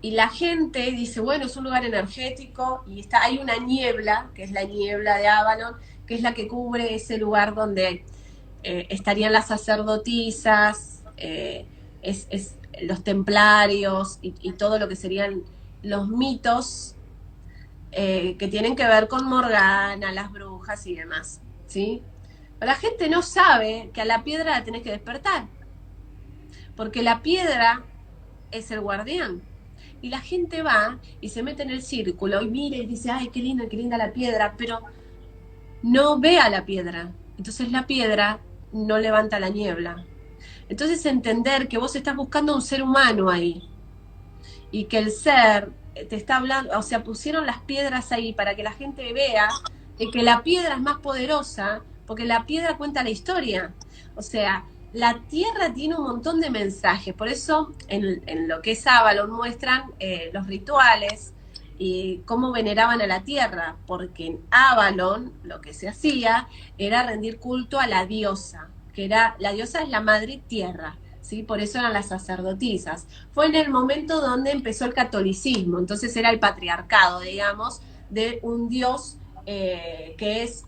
Y la gente dice, bueno, es un lugar energético y hay una niebla, que es la niebla de Avalon, que es la que cubre ese lugar donde estarían las sacerdotisas, los templarios y todo lo que serían los mitos que tienen que ver con Morgana, las brujas y demás, ¿sí? Pero la gente no sabe que a la piedra la tenés que despertar, porque la piedra es el guardián. Y la gente va y se mete en el círculo y mira y dice, ay, qué linda la piedra, pero no ve a la piedra. Entonces la piedra no levanta la niebla. Entonces entender que vos estás buscando un ser humano ahí y que el ser te está hablando, o sea, pusieron las piedras ahí para que la gente vea que la piedra es más poderosa porque la piedra cuenta la historia. O sea, la tierra tiene un montón de mensajes, por eso en lo que es Avalon muestran los rituales, y cómo veneraban a la tierra, porque en Avalon lo que se hacía era rendir culto a la diosa, que era, la diosa es la madre tierra, ¿sí? Por eso eran las sacerdotisas. Fue en el momento donde empezó el catolicismo, entonces era el patriarcado, digamos, de un dios que es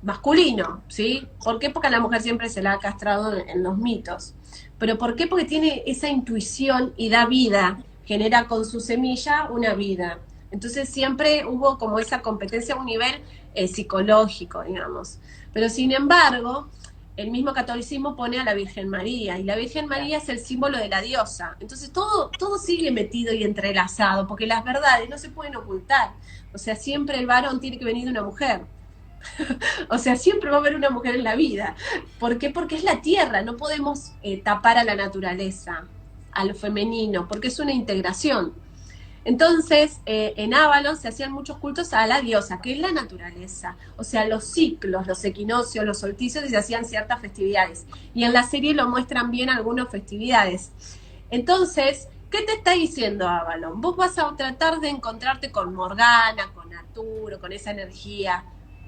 masculino, ¿sí? ¿Por qué? Porque a la mujer siempre se la ha castrado en los mitos. ¿Pero por qué? Porque tiene esa intuición y da vida, genera con su semilla una vida. Entonces siempre hubo como esa competencia a un nivel psicológico, digamos. Pero sin embargo, el mismo catolicismo pone a la Virgen María, y la Virgen María es el símbolo de la diosa. Entonces todo sigue metido y entrelazado, porque las verdades no se pueden ocultar. O sea, siempre el varón tiene que venir de una mujer. O sea, siempre va a haber una mujer en la vida. ¿Por qué? Porque es la tierra, no podemos tapar a la naturaleza, a lo femenino, porque es una integración. Entonces, en Avalon se hacían muchos cultos a la diosa, que es la naturaleza. O sea, los ciclos, los equinoccios, los solsticios, y se hacían ciertas festividades. Y en la serie lo muestran bien algunas festividades. Entonces, ¿qué te está diciendo Avalon? Vos vas a tratar de encontrarte con Morgana, con Arturo, con esa energía.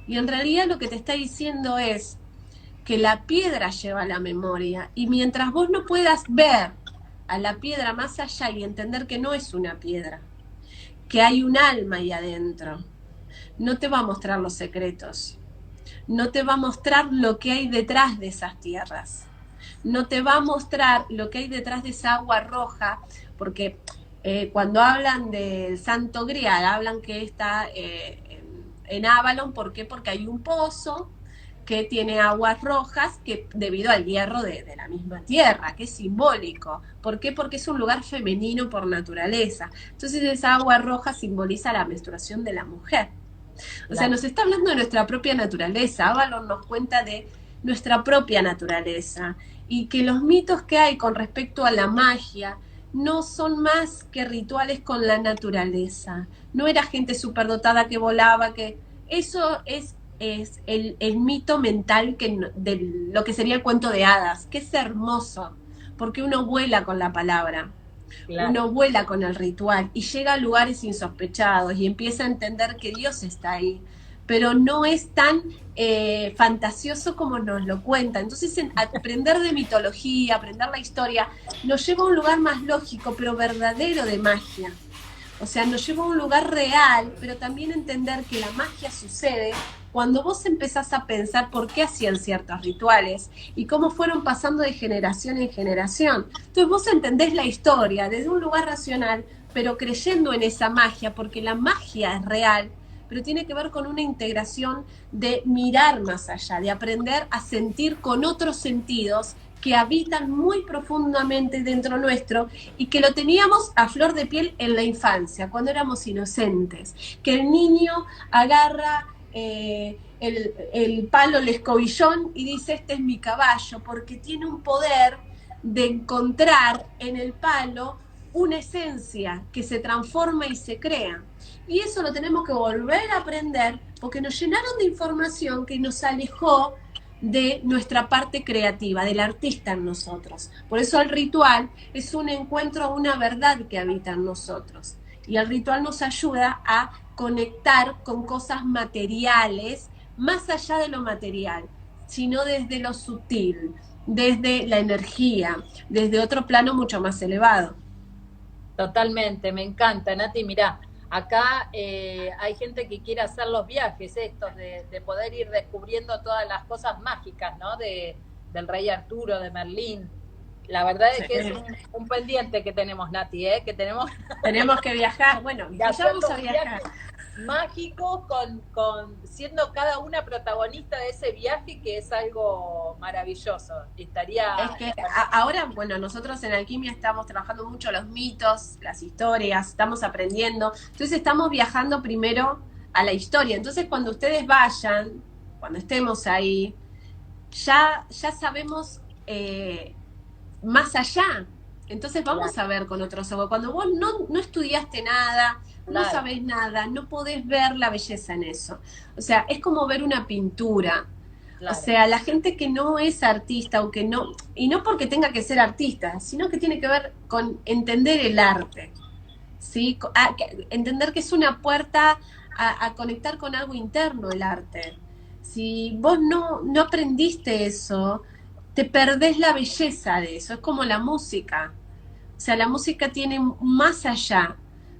Y en realidad lo que te está diciendo es que la piedra lleva la memoria. Y mientras vos no puedas ver a la piedra más allá y entender que no es una piedra, que hay un alma ahí adentro, no te va a mostrar los secretos, no te va a mostrar lo que hay detrás de esas tierras, no te va a mostrar lo que hay detrás de esa agua roja, porque cuando hablan del Santo Grial, hablan que está en Avalon. ¿Por qué? Porque hay un pozo que tiene aguas rojas que debido al hierro de la misma tierra, que es simbólico. ¿Por qué? Porque es un lugar femenino por naturaleza. Entonces esa agua roja simboliza la menstruación de la mujer. O sea, nos está hablando de nuestra propia naturaleza. Avalon nos cuenta de nuestra propia naturaleza y que los mitos que hay con respecto a la magia no son más que rituales con la naturaleza. No era gente superdotada que volaba, que eso es el mito mental de lo que sería el cuento de hadas, que es hermoso, porque uno vuela con la palabra, uno vuela con el ritual y llega a lugares insospechados y empieza a entender que Dios está ahí, pero no es tan fantasioso como nos lo cuenta. Entonces, aprender de mitología, aprender la historia, nos lleva a un lugar más lógico, pero verdadero de magia. O sea, nos lleva a un lugar real, pero también entender que la magia sucede cuando vos empezás a pensar por qué hacían ciertos rituales y cómo fueron pasando de generación en generación. Entonces vos entendés la historia desde un lugar racional, pero creyendo en esa magia, porque la magia es real, pero tiene que ver con una integración de mirar más allá, de aprender a sentir con otros sentidos que habitan muy profundamente dentro nuestro y que lo teníamos a flor de piel en la infancia, cuando éramos inocentes, que el niño agarra el palo, el escobillón y dice: este es mi caballo, porque tiene un poder de encontrar en el palo una esencia que se transforma y se crea. Y eso lo tenemos que volver a aprender porque nos llenaron de información que nos alejó de nuestra parte creativa, del artista en nosotros. Por eso el ritual es un encuentro a una verdad que habita en nosotros. Y el ritual nos ayuda a conectar con cosas materiales, más allá de lo material, sino desde lo sutil, desde la energía, desde otro plano mucho más elevado. Totalmente, me encanta, Nati. Mirá, acá hay gente que quiere hacer los viajes estos de poder ir descubriendo todas las cosas mágicas, ¿no? Del rey Arturo, de Merlín. La verdad es que es un pendiente que tenemos, Nati, que tenemos que viajar. Bueno, ya vamos a viajar. Mágicos siendo cada una protagonista de ese viaje, que es algo maravilloso. Es que ahora, bueno, nosotros en Alquimia estamos trabajando mucho los mitos, las historias, estamos aprendiendo. Entonces estamos viajando primero a la historia. Entonces cuando ustedes vayan, cuando estemos ahí, ya sabemos más allá. Entonces vamos a ver con otros ojos. Cuando vos no estudiaste nada, no sabés nada, no podés ver la belleza en eso. O sea, es como ver una pintura. O sea, la gente que no es artista o que no, y no porque tenga que ser artista, sino que tiene que ver con entender el arte. ¿sí? Entender que es una puerta a conectar con algo interno el arte. Si vos no aprendiste eso, te perdés la belleza de eso. Es como la música. O sea, la música tiene más allá,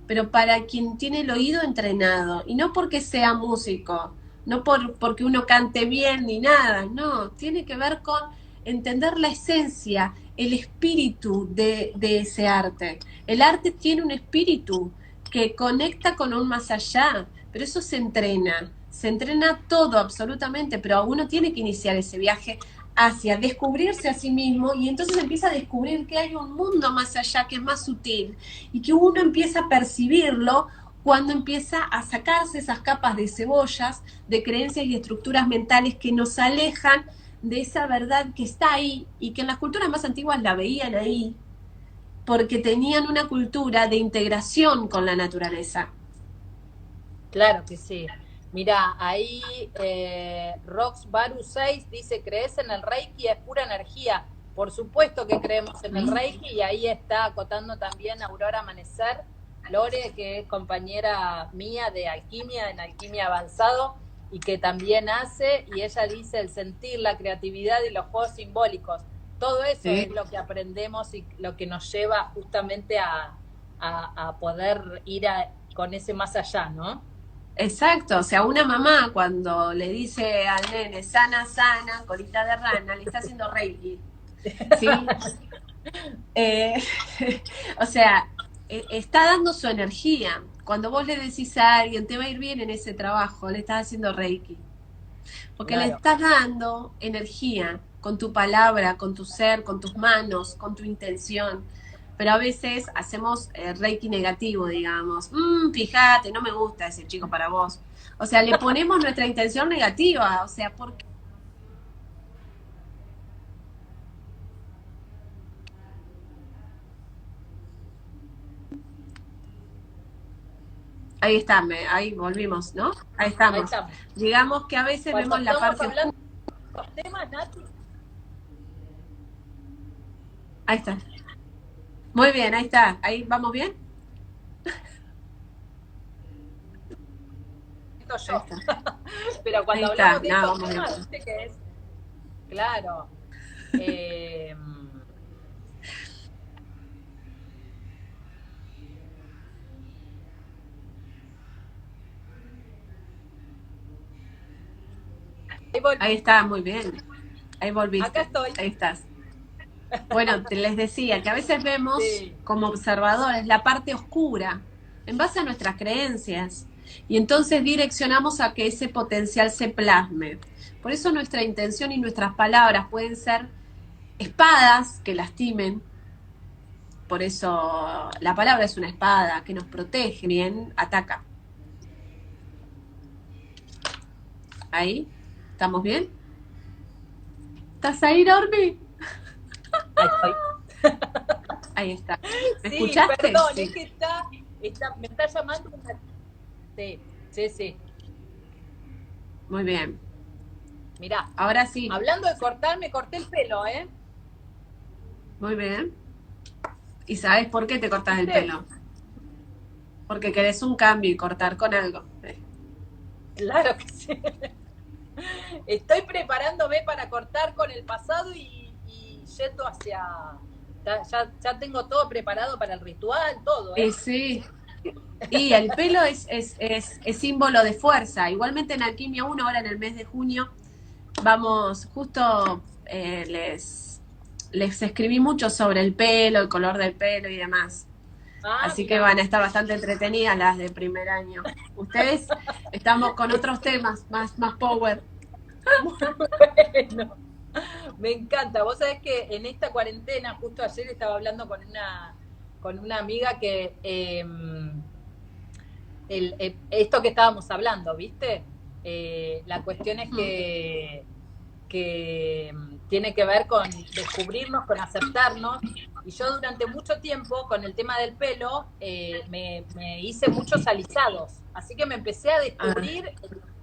pero para quien tiene el oído entrenado, y no porque sea músico, no porque uno cante bien ni nada, no, tiene que ver con entender la esencia, el espíritu de ese arte. El arte tiene un espíritu que conecta con un más allá, pero eso se entrena todo absolutamente, pero uno tiene que iniciar ese viaje hacia descubrirse a sí mismo y entonces empieza a descubrir que hay un mundo más allá que es más sutil y que uno empieza a percibirlo cuando empieza a sacarse esas capas de cebollas, de creencias y estructuras mentales que nos alejan de esa verdad que está ahí y que en las culturas más antiguas la veían ahí porque tenían una cultura de integración con la naturaleza. Claro que sí. Mira, ahí Rox Baru 6 dice, ¿crees en el Reiki? Es pura energía. Por supuesto que creemos en el Reiki y ahí está acotando también Aurora Amanecer, Lore, que es compañera mía de alquimia, en alquimia avanzado, y que también hace, y ella dice el sentir, la creatividad y los juegos simbólicos. Todo eso ¿Sí? es lo que aprendemos y lo que nos lleva justamente a poder ir con ese más allá, ¿no? Exacto, o sea, una mamá cuando le dice al nene sana, sana, colita de rana, le está haciendo reiki, ¿sí? Eh, o sea, está dando su energía. Cuando vos le decís a alguien, te va a ir bien en ese trabajo, le estás haciendo reiki, porque le Claro. estás dando energía con tu palabra, con tu ser, con tus manos, con tu intención. Pero a veces hacemos reiki negativo, digamos. Fíjate, no me gusta ese chico para vos. O sea, le ponemos nuestra intención negativa. O sea, ¿por qué? Ahí está, ahí volvimos, ¿no? Ahí Ahí estamos. estamos. Digamos que a veces Cuando vemos la estamos parte oscura. hablando de los temas, Nati, Ahí está. Muy bien, ahí está. Ahí vamos bien. esto Ahí yo. está. Pero Ahí cuando está. hablamos de Nada, estos vamos temas, bien. viste que es, claro. eh, ahí Ahí volví. está, muy bien. Ahí Acá volviste. estoy. Ahí estás. Bueno, les decía que a veces vemos Sí. como observadores la parte oscura en base a nuestras creencias y entonces direccionamos a que ese potencial se plasme. Por eso nuestra intención y nuestras palabras pueden ser espadas que lastimen, por eso la palabra es una espada que nos protege, bien, ataca. Ahí, ¿estamos bien? ¿Estás ahí, Normi? Ahí estoy. Ahí está. ¿Me Sí, escuchaste? perdón, Sí. es que me está llamando una... Sí, sí, sí. Muy bien. Mirá, Ahora sí. hablando de cortar, me corté el pelo, ¿eh? Muy bien. ¿Y sabes por qué te cortas el ¿Viste? pelo? Porque querés un cambio y cortar con algo. Claro que sí. Estoy preparándome para cortar con el pasado y yendo hacia... Ya tengo todo preparado para el ritual, todo, ¿eh? Sí. Y el pelo es símbolo de fuerza. Igualmente en Alquimia 1, ahora en el mes de junio, vamos, justo les escribí mucho sobre el pelo, el color del pelo y demás. Ah, Así que mira. van a estar bastante entretenidas las de primer año. Ustedes estamos con otros temas, más power. Bueno, me encanta. Vos sabés que en esta cuarentena, justo ayer estaba hablando con una amiga que esto que estábamos hablando, ¿viste? La cuestión es que tiene que ver con descubrirnos, con aceptarnos. Y yo durante mucho tiempo, con el tema del pelo, me hice muchos alisados. Así que me empecé a Ah, descubrir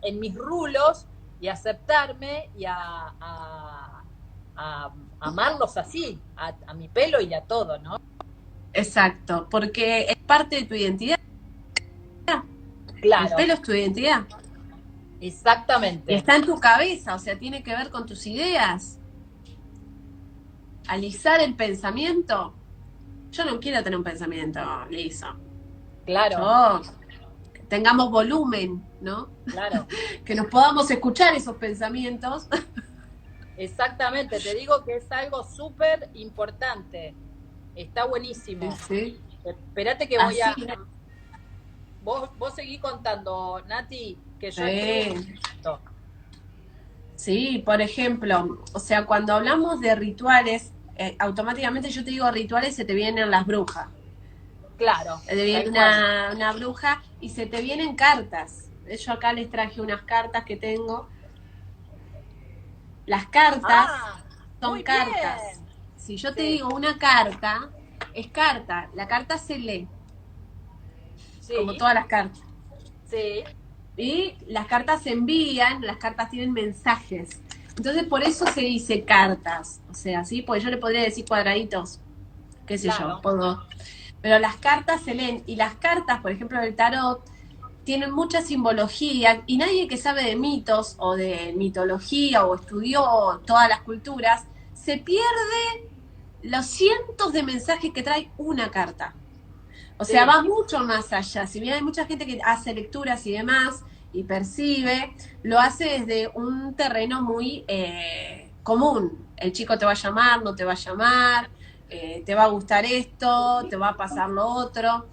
en mis rulos y aceptarme y a amarlos así, a mi pelo y a todo, ¿no? exacto, porque es parte de tu identidad. El Claro, pelo es tu identidad. Y exactamente. está en tu cabeza, o sea, tiene que ver con tus ideas. Alisar el pensamiento. Yo no quiero tener un pensamiento liso. Claro, Yo, que tengamos volumen, ¿no? claro. Que nos podamos escuchar esos pensamientos. Exactamente. Te digo que es algo súper importante. Está buenísimo. Sí. Espérate que voy Así, a... Vos seguí contando, Nati, que yo escribo un sí. poquito. Sí, por ejemplo, o sea, cuando hablamos de rituales, automáticamente yo te digo rituales, se te vienen las brujas. Claro, Se te viene tal cual. una bruja y se te vienen cartas. Yo acá les traje unas cartas que tengo. Las cartas Ah, son muy cartas. bien. Si yo te Sí, digo una carta, es carta. La carta se lee, como sí, todas las cartas. sí. Y las cartas se envían, las cartas tienen mensajes. Entonces por eso se dice cartas. O sea, ¿sí? Porque yo le podría decir cuadraditos, qué sé yo, Claro. puedo. Pero las cartas se leen. Y las cartas, por ejemplo, del tarot, tienen mucha simbología y nadie que sabe de mitos o de mitología o estudió todas las culturas se pierde los cientos de mensajes que trae una carta. O sea, Sí, va mucho más allá. Si bien hay mucha gente que hace lecturas y demás y percibe, lo hace desde un terreno muy común. El chico te va a llamar, no te va a llamar, te va a gustar esto, te va a pasar lo otro.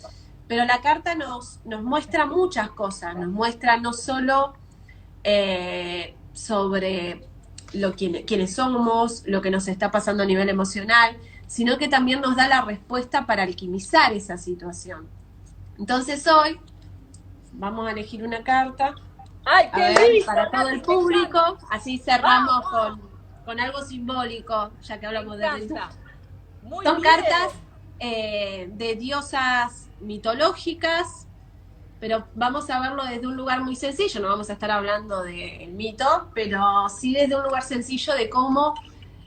Pero la carta nos muestra muchas cosas, nos muestra no solo sobre quiénes somos, lo que nos está pasando a nivel emocional, sino que también nos da la respuesta para alquimizar esa situación. Entonces hoy vamos a elegir una carta, ¡ay, a qué ver, lindo, para todo el Nati! Me público, encanta. así cerramos ¡Vamos! con algo simbólico, ya que Me hablamos de ritual. encanta. Muy Son cartas bien. de diosas mitológicas, pero vamos a verlo desde un lugar muy sencillo, no vamos a estar hablando del mito, pero sí desde un lugar sencillo de cómo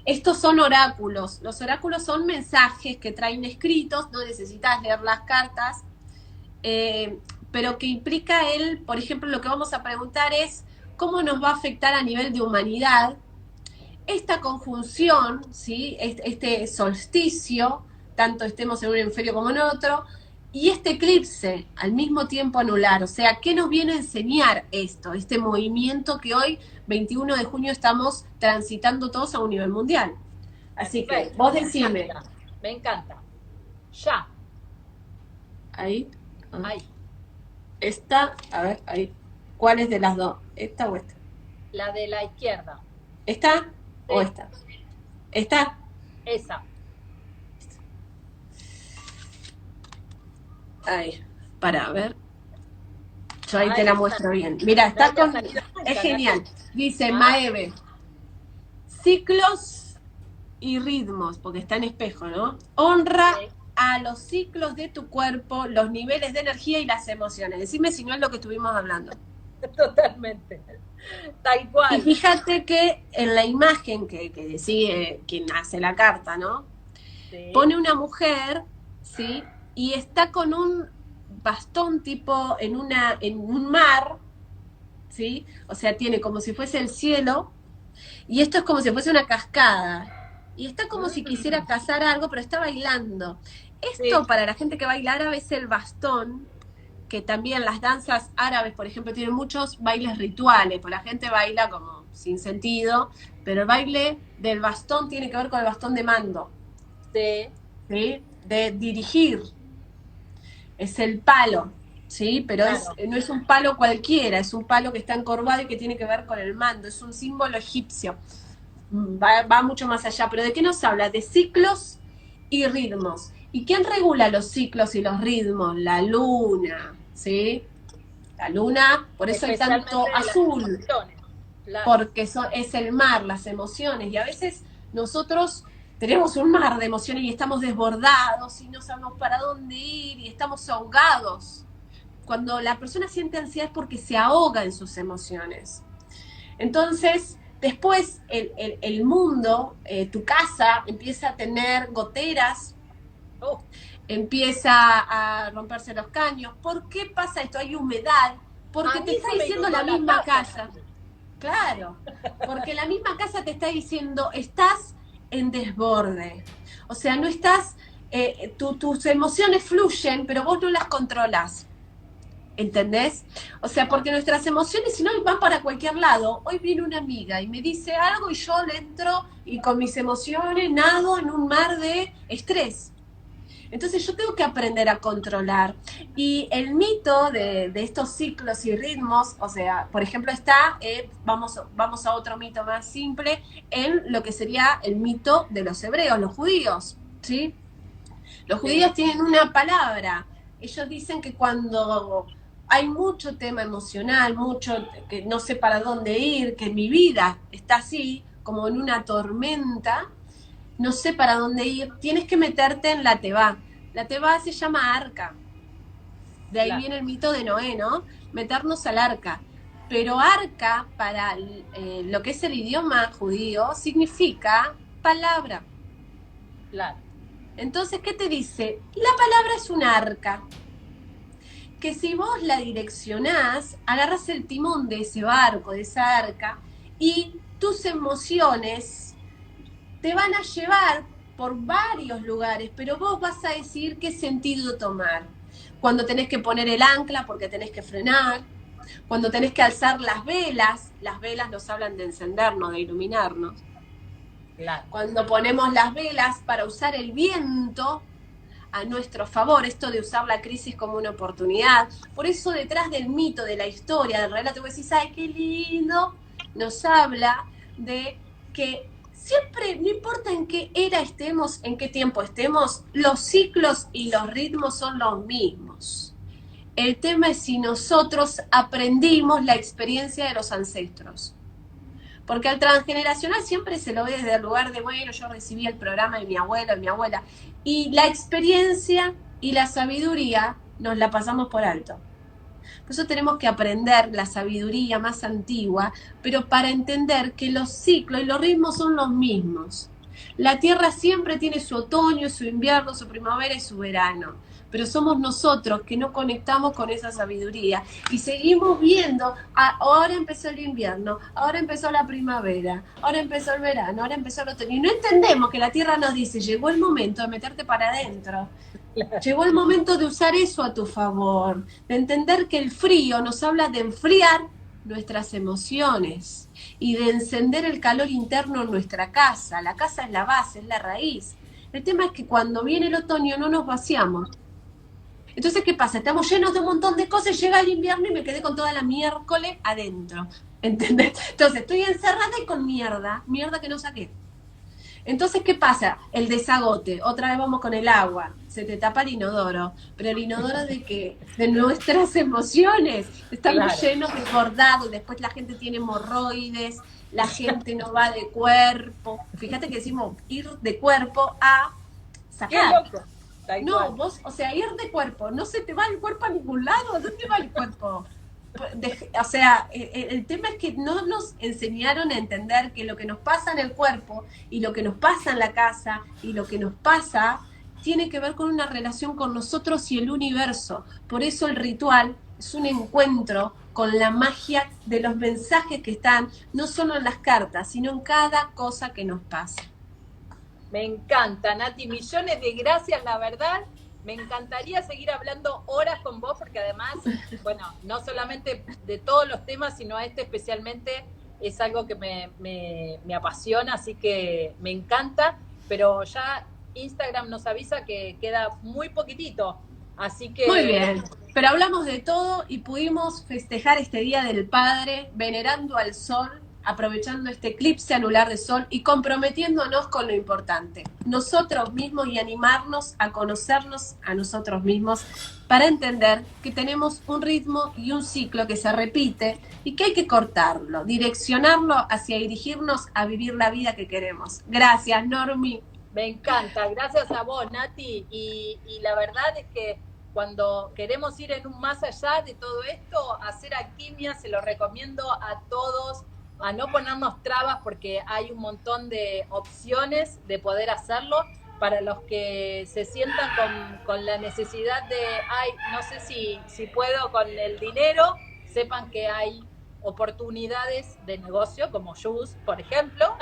estos son oráculos. Los oráculos son mensajes que traen escritos, no necesitas leer las cartas, eh, pero que implica él, por ejemplo, lo que vamos a preguntar es cómo nos va a afectar a nivel de humanidad esta conjunción, ¿sí? Este solsticio, tanto estemos en un hemisferio como en otro, y este eclipse al mismo tiempo anular. O sea, ¿qué nos viene a enseñar esto? Este movimiento que hoy, 21 de junio, estamos transitando todos a un nivel mundial. Así que Perfecto, vos me decime, encanta. Me encanta. Ya. ahí, Ahí. esta, a ver, ahí, ¿cuál es de las dos? ¿Esta o esta? La de la izquierda. ¿Esta o Sí, esta? ¿Esta? esa. Ahí, para ver. Yo ahí te Ay, la esta muestro bien. Mira, no está había con. salido Es nunca, Nati. genial. Dice Ah, Maeve: ciclos y ritmos, porque está en espejo, ¿no? Honra sí, a los ciclos de tu cuerpo, los niveles de energía y las emociones. Decime si no es lo que estuvimos hablando. totalmente. Tal Y cual. fíjate que en la imagen que sigue quien hace la carta, ¿no? Sí, Pone una mujer, ¿sí? Y está con un bastón tipo en un mar, ¿sí? O sea, tiene como si fuese el cielo, y esto es como si fuese una cascada. Y está como si quisiera mm, cazar algo, pero está bailando. Esto sí, para la gente que baila árabe es el bastón, que también las danzas árabes, por ejemplo, tienen muchos bailes rituales, pues la gente baila como sin sentido, pero el baile del bastón tiene que ver con el bastón de mando, sí, ¿sí? De dirigir, es el palo, ¿sí? Pero claro. no es un palo cualquiera, es un palo que está encorvado y que tiene que ver con el mando, es un símbolo egipcio. Va mucho más allá, pero ¿de qué nos habla? De ciclos y ritmos. ¿Y quién regula los ciclos y los ritmos? La luna, ¿sí? La luna, por eso hay Especialmente tanto de las azul, emociones. Claro, porque es el mar, las emociones, y a veces nosotros tenemos un mar de emociones y estamos desbordados y no sabemos para dónde ir y estamos ahogados. Cuando la persona siente ansiedad es porque se ahoga en sus emociones. Entonces, después el mundo, tu casa, empieza a tener goteras oh, empieza a romperse los caños. ¿Por qué pasa esto? Hay humedad, porque te está diciendo la misma casa. Claro, porque la misma casa te está diciendo, estás en desborde. O sea, no estás, tus emociones fluyen, pero vos no las controlás. ¿Entendés? O sea, porque nuestras emociones, si no, van para cualquier lado. Hoy viene una amiga y me dice algo y yo le entro y con mis emociones nado en un mar de estrés. Entonces yo tengo que aprender a controlar. Y el mito de estos ciclos y ritmos, o sea, por ejemplo está, vamos a otro mito más simple, en lo que sería el mito de los hebreos, los judíos, ¿sí? Los judíos tienen una palabra. Ellos dicen que cuando hay mucho tema emocional, mucho que no sé para dónde ir, que mi vida está así, como en una tormenta, no sé para dónde ir, tienes que meterte en la Tebá. La Tebá se llama arca. De ahí viene el mito de Noé, ¿no? Meternos al arca. Pero arca, para lo que es el idioma judío, significa palabra. Claro. Entonces, ¿qué te dice? La palabra es un arca. Que si vos la direccionás, agarras el timón de ese barco, de esa arca, y tus emociones te van a llevar por varios lugares, pero vos vas a decidir qué sentido tomar. Cuando tenés que poner el ancla porque tenés que frenar, cuando tenés que alzar las velas nos hablan de encendernos, de iluminarnos. Claro. Cuando ponemos las velas para usar el viento a nuestro favor, esto de usar la crisis como una oportunidad. Por eso detrás del mito, de la historia, del relato, vos decís, ¡ay, qué lindo! Nos habla de que siempre, no importa en qué era estemos, en qué tiempo estemos, los ciclos y los ritmos son los mismos. El tema es si nosotros aprendimos la experiencia de los ancestros. Porque al transgeneracional siempre se lo ve desde el lugar de, bueno, yo recibí el programa de mi abuelo, de mi abuela. Y la experiencia y la sabiduría nos la pasamos por alto. Por eso tenemos que aprender la sabiduría más antigua, pero para entender que los ciclos y los ritmos son los mismos. La Tierra siempre tiene su otoño, su invierno, su primavera y su verano. Pero somos nosotros que no conectamos con esa sabiduría y seguimos viendo, ahora empezó el invierno, ahora empezó la primavera, ahora empezó el verano, ahora empezó el otoño. Y no entendemos que la Tierra nos dice, llegó el momento de meterte para adentro. Llegó el momento de usar eso a tu favor, de entender que el frío nos habla de enfriar nuestras emociones y de encender el calor interno en nuestra casa. La casa es la base, es la raíz. El tema es que cuando viene el otoño no nos vaciamos. Entonces, ¿qué pasa? Estamos llenos de un montón de cosas, llega el invierno y me quedé con toda la miércoles adentro. ¿Entendés? Entonces, estoy encerrada y con mierda que no saqué. Entonces, ¿qué pasa? El desagote. Otra vez vamos con el agua. Se te tapa el inodoro. ¿Pero el inodoro de qué? De nuestras emociones. Estamos llenos de bordados. Después la gente tiene hemorroides. La gente no va de cuerpo. Fíjate que decimos ir de cuerpo a sacar. Qué loco. No, vos, o sea, ir de cuerpo. No se te va el cuerpo a ningún lado. ¿Dónde va el cuerpo? O sea, el tema es que no nos enseñaron a entender que lo que nos pasa en el cuerpo y lo que nos pasa en la casa y lo que nos pasa tiene que ver con una relación con nosotros y el universo. Por eso el ritual es un encuentro con la magia de los mensajes que están no solo en las cartas, sino en cada cosa que nos pasa. Me encanta, Nati, millones de gracias, la verdad. Me encantaría seguir hablando horas con vos porque además, bueno, no solamente de todos los temas, sino este especialmente es algo que me apasiona, así que me encanta, pero ya Instagram nos avisa que queda muy poquitito, así que... Muy bien, pero hablamos de todo y pudimos festejar este Día del Padre venerando al sol, aprovechando este eclipse anular de sol y comprometiéndonos con lo importante, nosotros mismos y animarnos a conocernos a nosotros mismos para entender que tenemos un ritmo y un ciclo que se repite y que hay que cortarlo, direccionarlo hacia dirigirnos a vivir la vida que queremos. Gracias, Normi. Me encanta, gracias a vos, Nati, y la verdad es que cuando queremos ir en un más allá de todo esto, hacer alquimia se lo recomiendo a todos, a no ponernos trabas porque hay un montón de opciones de poder hacerlo para los que se sientan con la necesidad de, ay, no sé si puedo con el dinero, sepan que hay oportunidades de negocio, como Juice, por ejemplo.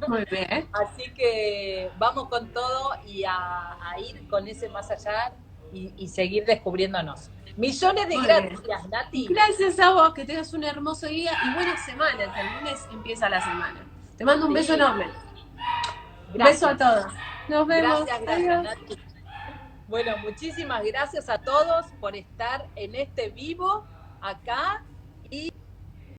Muy bien. Así que vamos con todo y a ir con ese más allá y seguir descubriéndonos. Millones de Muy gracias, bien. Nati. Gracias a vos, que tengas un hermoso día y buena semana, que el lunes empieza la semana. Te mando un beso Sí, enorme. Un beso a gracias. todos. Nos vemos. Gracias, Adiós. Nati. Bueno, muchísimas gracias a todos por estar en este vivo acá